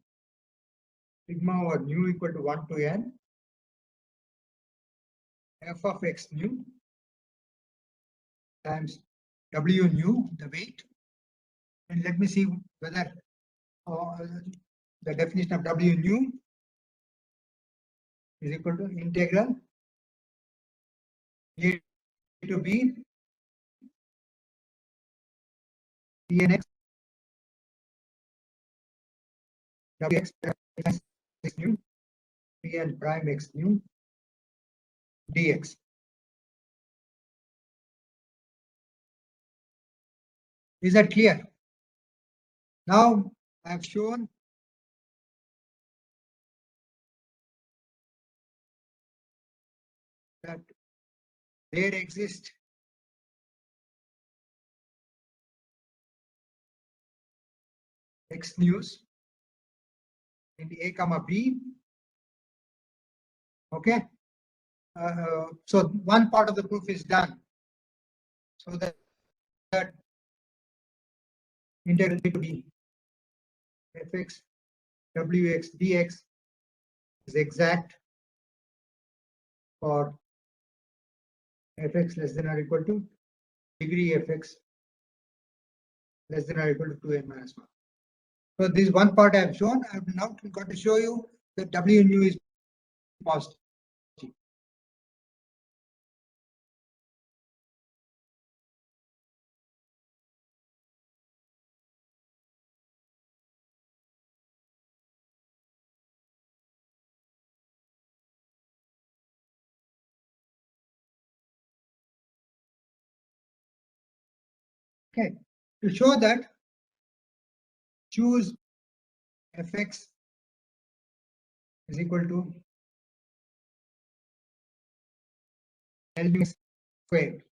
sigma over nu equal to 1 to n f of x nu times w nu, the weight. And let me see whether the definition of w nu is equal to integral A to B Pn x Wx x nu Pn prime x nu dx. Is that clear? Now I have shown that there exist x nus in A comma B. Okay. So one part of the proof is done. So that integral to be fx wx dx is exact for fx less than or equal to degree fx less than or equal to 2n minus 1. So this one part I have shown. I have now got to show you that w nu is positive. Okay, to show that, choose fx is equal to L nu squared.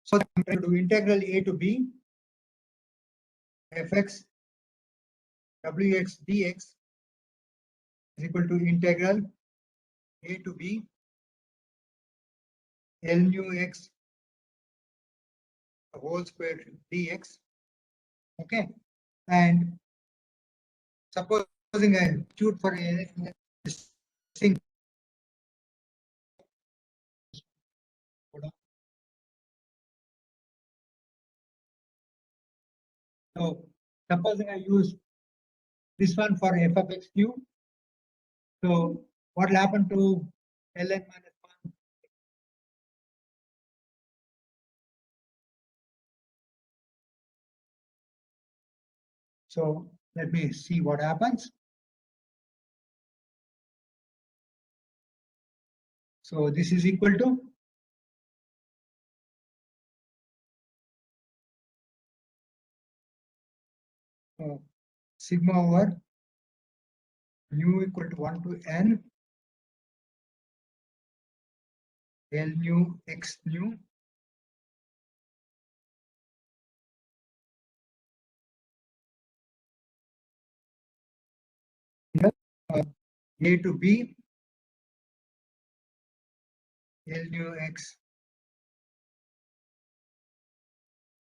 So I'm trying to do integral A to B fx wx dx is equal to integral A to B L nu x whole square dx. Okay, and supposing I shoot for this thing. So supposing I use this one for f of x cube. So what will happen to ln minus 1? So let me see what happens. So this is equal to sigma over nu equal to 1 to n L nu x nu A to B L nu x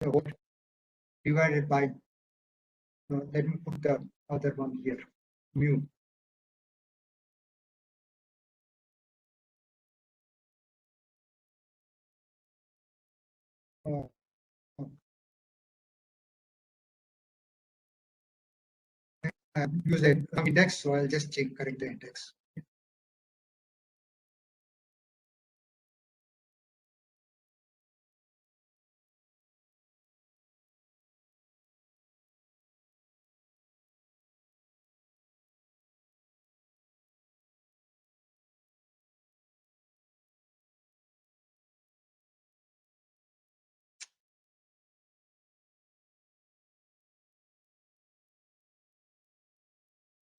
the whole divided by, let me put the other one here, mu. Use a index, so I'll just correct the index.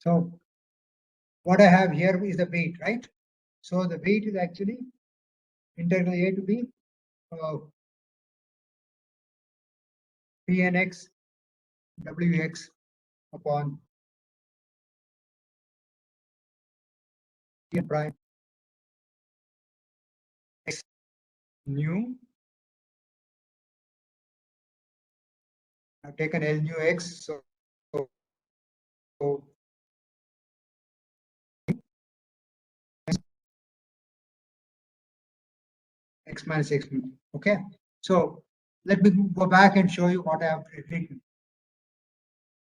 So what I have here is the weight, right? So the weight is actually integral A to B Pnx Wx upon P prime x nu. I've taken L nu x, so x minus x mu. Okay, so let me go back and show you what I have written.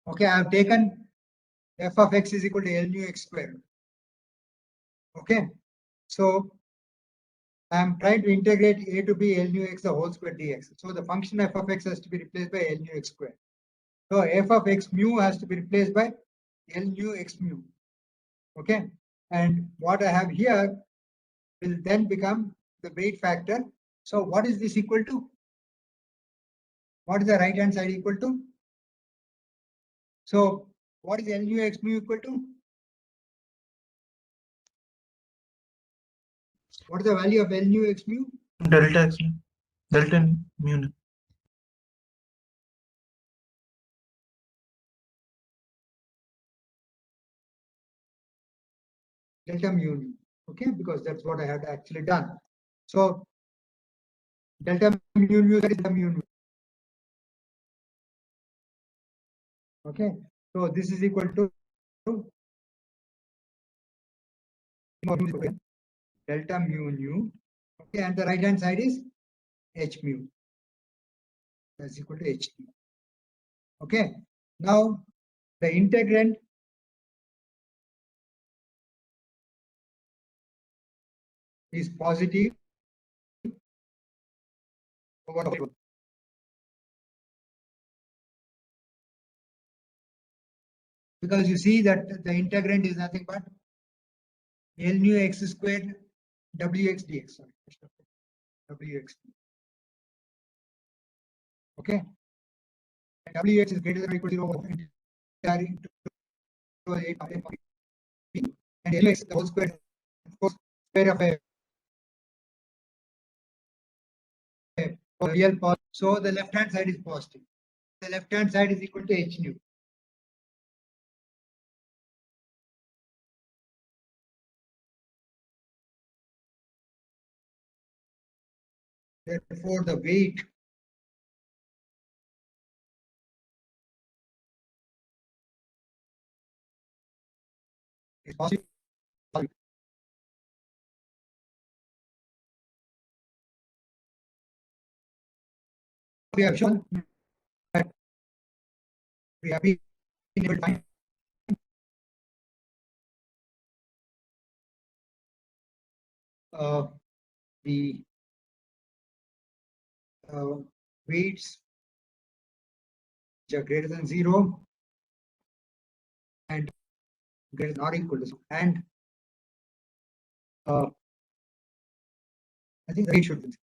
Okay, I have taken f of x is equal to L nu x squared. Okay, so I am trying to integrate A to B L nu x the whole square dx. So the function f of x has to be replaced by L nu x squared. So f of x mu has to be replaced by L nu x mu. Okay, and what I have here will then become the weight factor. So what is this equal to? What is the right hand side equal to? So what is L nu x mu equal to? What is the value of L nu x mu? Delta x, delta mu. Delta mu nu. Okay, because that's what I had actually done. So delta mu nu is delta mu nu. Okay, so this is equal to delta mu nu. Okay, and the right hand side is h mu. That's equal to h mu. Okay, now the integrand is positive over because you see that the integrand is nothing but L nu x squared wx dx. Sorry, wx. Okay, wx is greater than or equal to 0 carrying to 8 and Lx the whole square, of course, square of a real part. So the left hand side is positive. The left hand side is equal to h nu. Therefore, the weight is positive. We have shown that we have been able to find the weights which are greater than 0 and greater than or equal to 0. And I think the weight should be.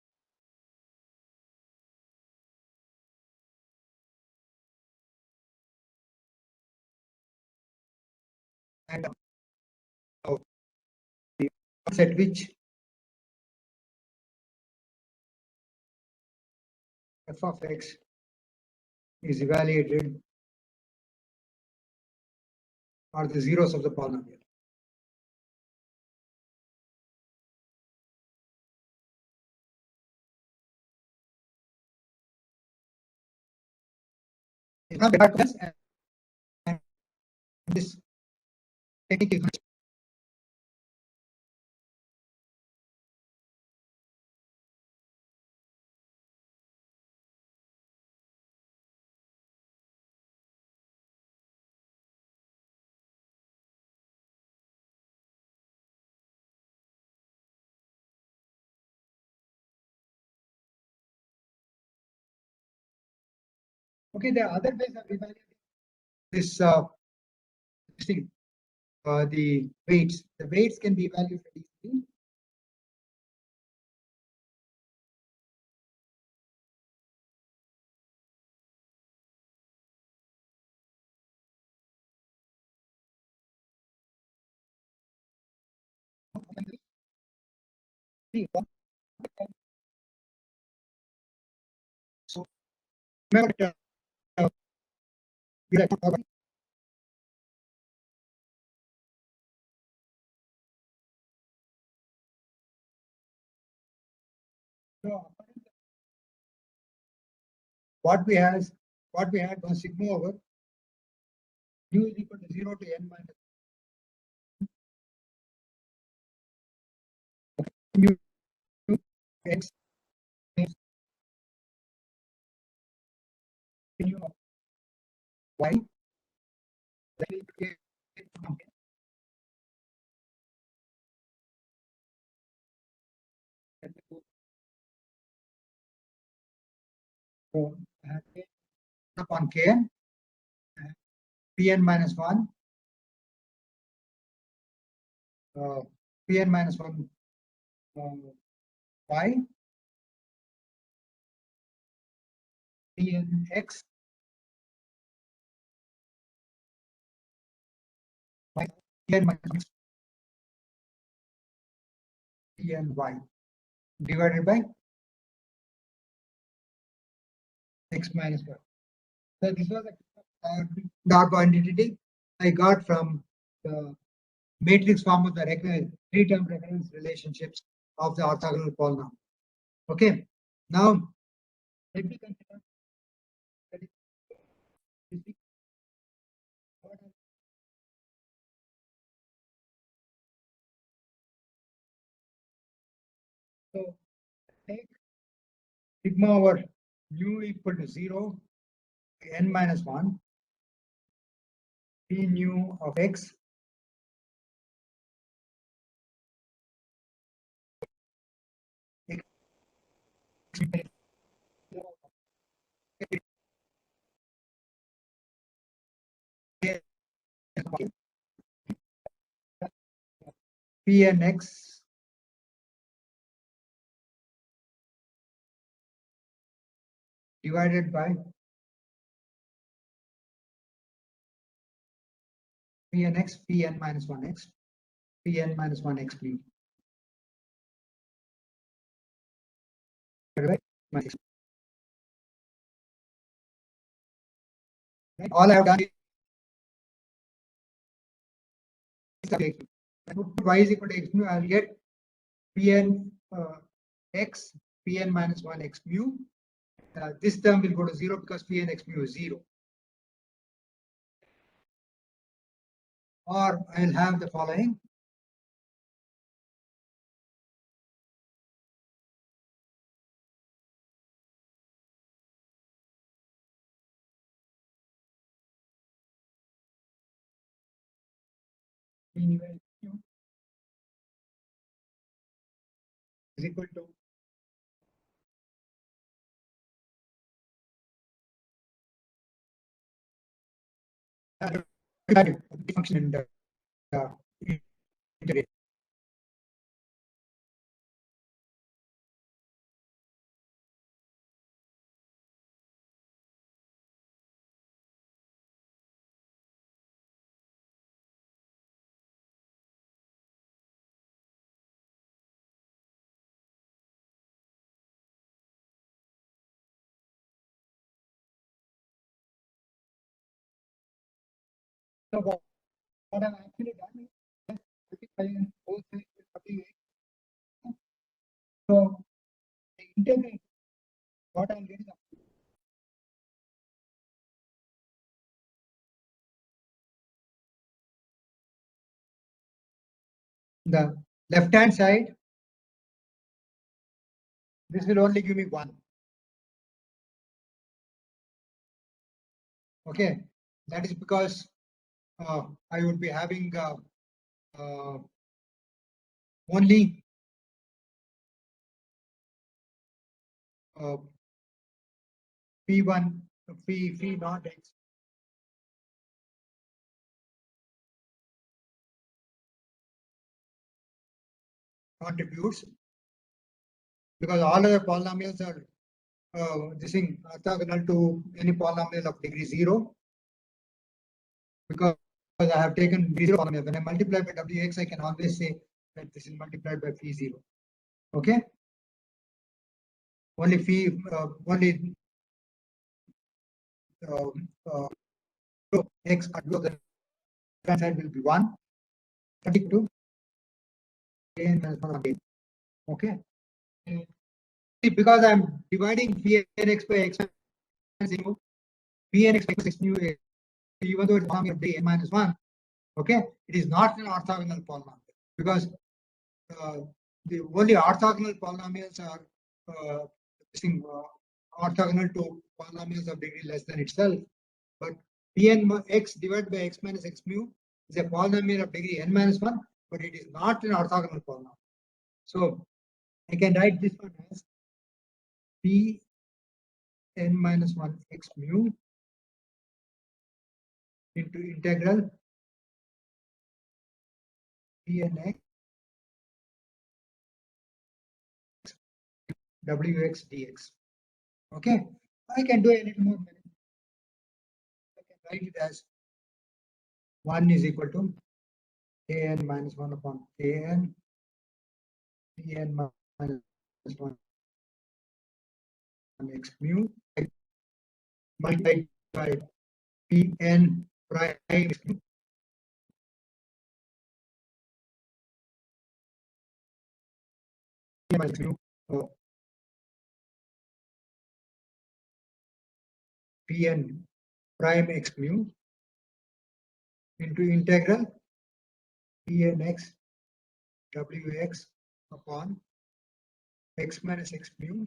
And the at which f of x is evaluated are the zeros of the polynomial. Now, and this technique is okay. There are other ways of evaluating this thing. The weights. The weights can be evaluated easily. So remember that, we are talking about what we had was sigma over u is equal to 0 to n minus mu x mu of y. That is so, upon kn pn minus 1 pn minus 1 y pn x y pn minus pn y divided by x minus 1. So this was the dot quantity I got from the matrix form of the three-term recurrence relationships of the orthogonal polynomial. Okay, now let me consider that so take sigma over mu equal to 0 n minus 1 p nu of x pnx divided by pnx pn minus 1x pn minus 1x p. All I have done is put y is equal to x mu. I'll get pn x pn minus 1 x mu. This term will go to 0 because pn x mu is 0. Or I'll have the following. Anyway, is equal to function in the integrate. So what I've actually done is just multiplying both sides with WX. So the integrate what I'm getting the left hand side, this will only give me 1. Okay, that is because I would be having only P1, P not X. Contributes because all other polynomials are this thing orthogonal to any polynomial of degree 0. Because I have taken degree 0 polynomial. When I multiply by Wx, I can always say that this is multiplied by phi 0. Okay. Only phi, only x at the right side will be 1. 32. Okay. Because I'm dividing Pnx by x minus mu, Pnx by x mu, even though it's polynomial of degree n minus 1, okay, it is not an orthogonal polynomial because the only orthogonal polynomials are orthogonal to polynomials of degree less than itself. But Pn x divided by x minus x mu is a polynomial of degree n minus 1, but it is not an orthogonal polynomial. So I can write this one as P n minus 1 x mu into integral Pn x wx dx. Okay, I can do a little more. I can write it as 1 is equal to Kn minus 1 upon Kn Pn minus 1 x mu multiplied by Pn prime x mu minus mu Pn prime x mu into integral Pnx wx upon x minus x mu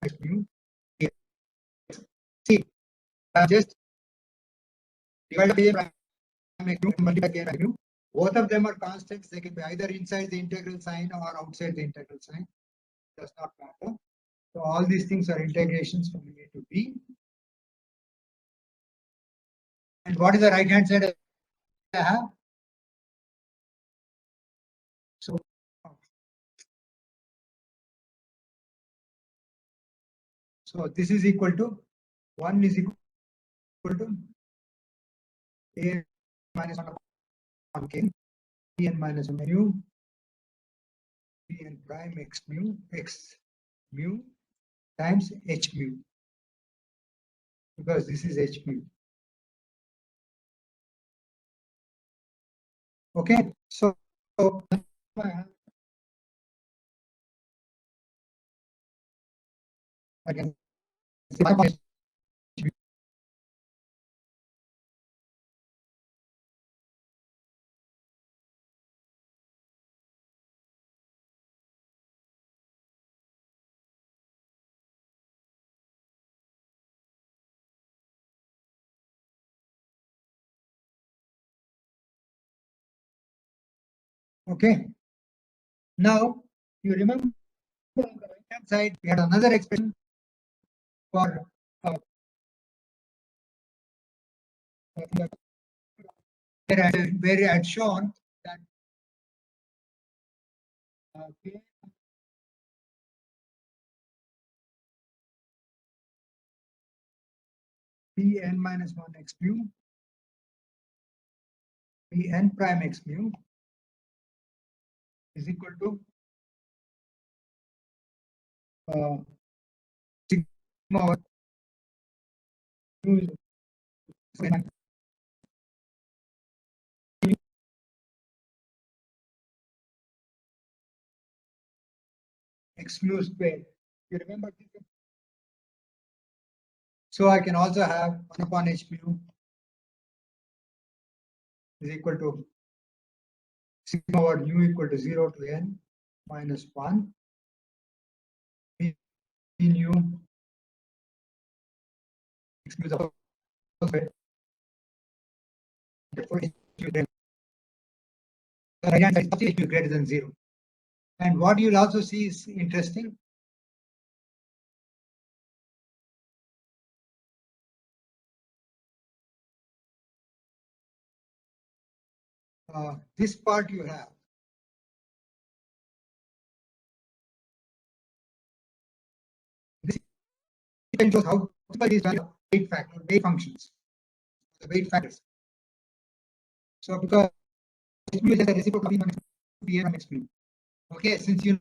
x mu. See, just divide by prime x mu and multiply by x mu. Both of them are constants. They can be either inside the integral sign or outside the integral sign. Does not matter. So all these things are integrations from A to B. And what is the right hand side I have? So this is equal to 1 is equal to A minus 1 upon K, Pn minus mu, Pn prime x mu times h mu, because this is h mu. Okay, so I can say okay. Now you remember on the right hand side we had another expression for where I had shown that Pn minus 1 x mu, Pn prime x mu is equal to sigma mu X mu square. You remember? So I can also have 1 upon h mu is equal to sigma over mu equal to 0 to n minus 1 mu x mu the whole square. Therefore, h mu is greater than 0. And what you'll also see is interesting. This part you have. This shows how these weight factor, weight functions, the weight factors. So because h mu is a reciprocal of P x mu. Okay, since you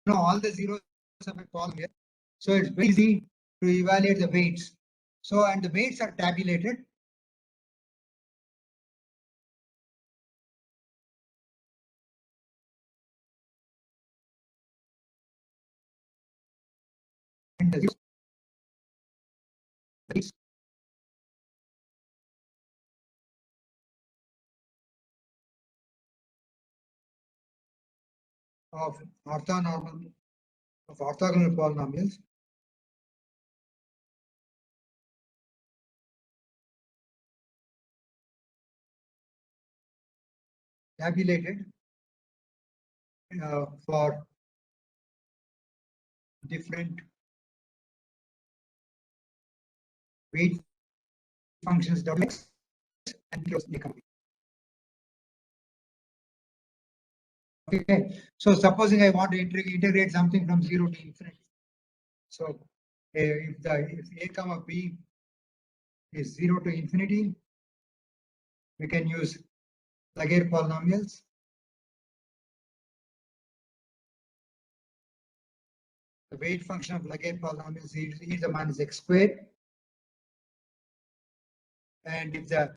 know all the zeros of a column here, so it's very easy to evaluate the weights. So and the weights are tabulated. And the weights of orthonormal of orthogonal polynomials tabulated for different weight functions wx and okay. So supposing I want to integrate something from 0 to infinity. So if a comma b is 0 to infinity, we can use Laguerre polynomials. The weight function of Laguerre polynomials is e to the minus x squared. And if the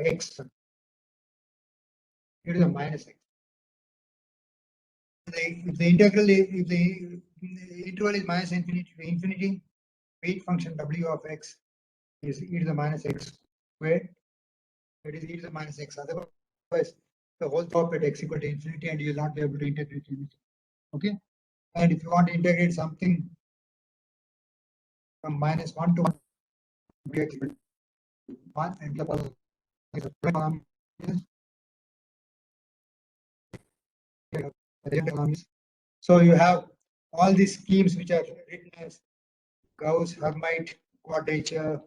x e to the minus x. If the integral, if the interval is minus infinity to infinity, weight function w of x is e to the minus x squared. It is e to the minus x. Otherwise, the whole top at x equal to infinity, and you will not be able to integrate anything. Okay. And if you want to integrate something from minus 1 to 1, x equal to 1 and the so you have all these schemes which are written as Gauss-Hermite quadrature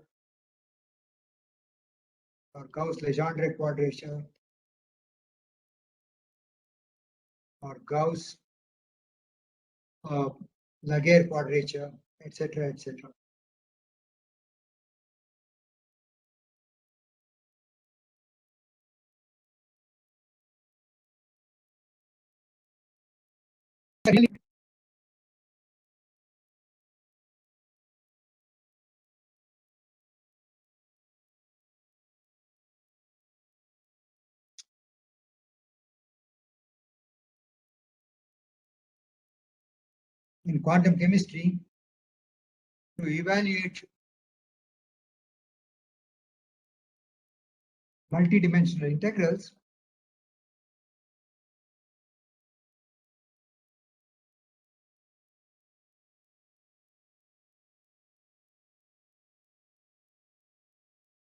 or Gauss-Legendre quadrature or Gauss Laguerre quadrature, etc., etc. In quantum chemistry, to evaluate multidimensional integrals,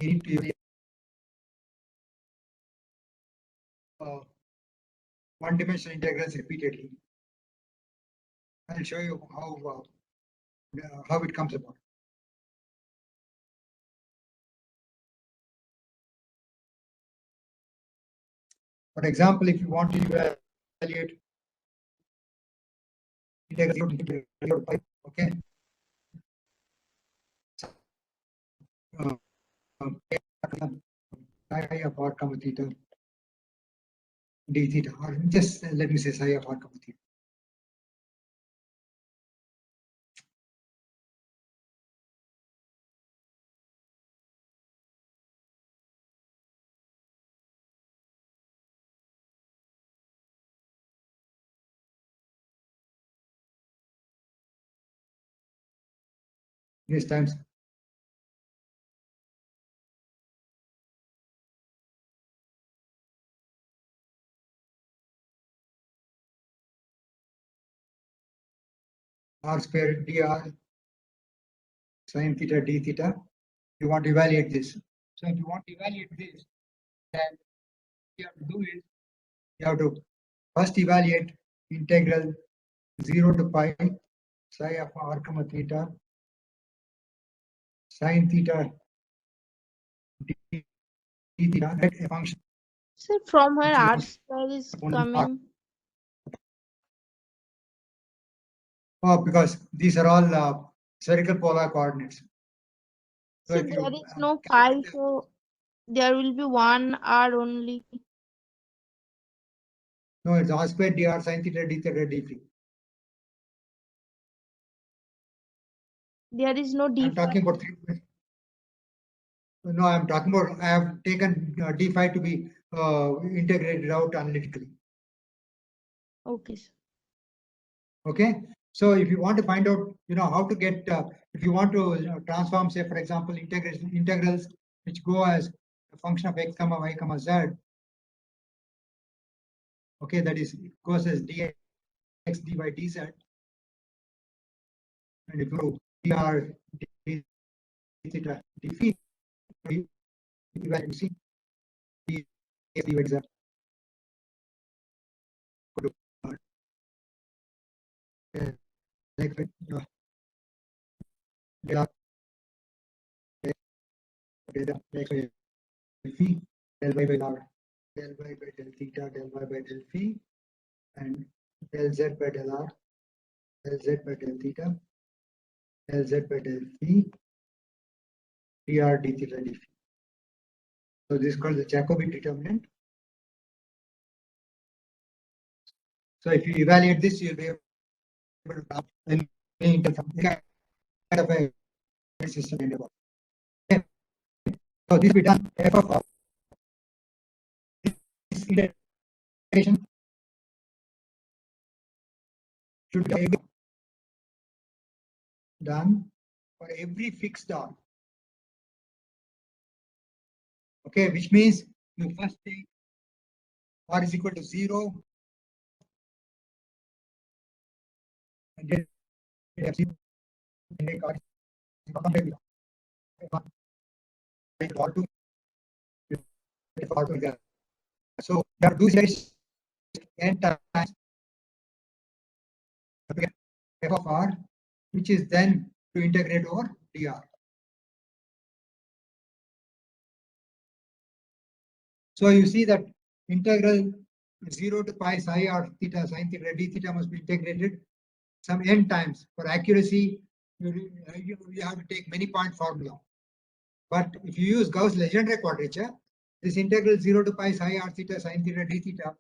we need to evaluate one-dimensional integrals repeatedly. I'll show you how it comes about. For example, if you want to evaluate integral, okay. Psi of r comma theta d theta, or just let me say psi of r comma theta. this times r square dr sin theta d theta. You want to evaluate this. So if you want to evaluate this, then you have to do is you have to first evaluate integral 0 to pi psi of r comma theta sin theta d theta at a function. Sir, from where Which is r also square is only r. coming? Oh, because these are all spherical polar coordinates. So So if you there is no pi, so there will be one r only. no, it's r square dr sin theta d theta dt. There is no d I'm talking about three. No, I'm talking about I have taken d phi to be integrated out analytically. Okay, sir. Okay, so if you want to find out, how to get, if you want to transform, say, for example, integrals which go as a function of x comma y comma z. Okay, that is it goes as dx dy dz, and if you dr d theta d phi, you see dx dy dz. Like phi del y by r del y by del theta del y by del phi and del z by del r del z by del theta del z by del phi dr d theta d phi. So this is called the Jacobi determinant. So if you evaluate this, you'll be able to any kind of a system in the world. Okay. So this will be done f of this integration should be done for every fixed r. Okay, which means you first take r is equal to 0 and then f0 and make r r2 r2. So you have to do this n times f of r, which is then to integrate over dr. So you see that integral 0 to pi psi r theta sin theta d theta must be integrated some n times. For accuracy, you have to take many point formula. But if you use Gauss-Legendre quadrature, this integral 0 to pi psi r theta sin theta d theta,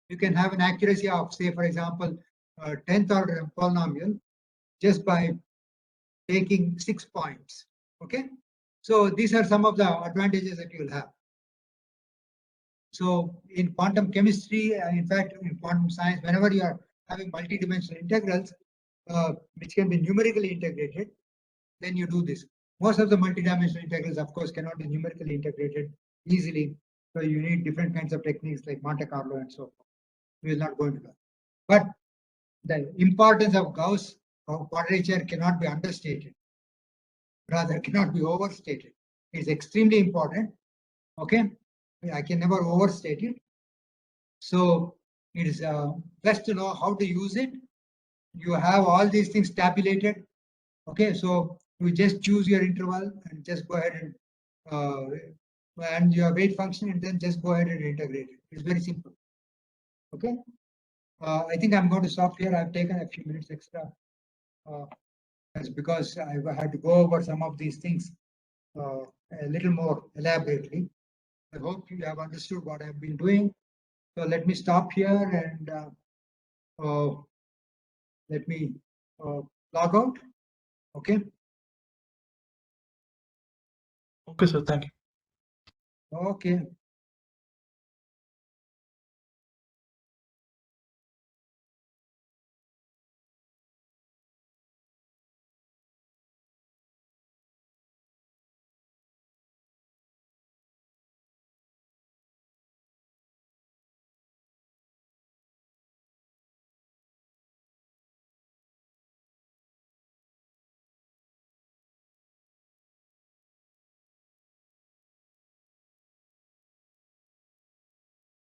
you can have an accuracy of, say, for example, 10th order polynomial just by taking 6 points. Okay, so these are some of the advantages that you will have. So in quantum chemistry, in fact, in quantum science, whenever you are having multidimensional integrals, which can be numerically integrated, then you do this. Most of the multidimensional integrals, of course, cannot be numerically integrated easily. So you need different kinds of techniques like Monte Carlo and so forth. We will not go into that. But the importance of Gauss quadrature cannot be understated. Rather, cannot be overstated. It's extremely important. Okay, I can never overstate it. So it is best to know how to use it. You have all these things tabulated. Okay, so you just choose your interval and just go ahead and your weight function, and then just go ahead and integrate it. It's very simple. Okay, I think I'm going to stop here. I've taken a few minutes extra. That's because I had to go over some of these things a little more elaborately. I hope you have understood what I've been doing. So let me stop here and let me log out. Okay. Okay, sir. Thank you. Okay.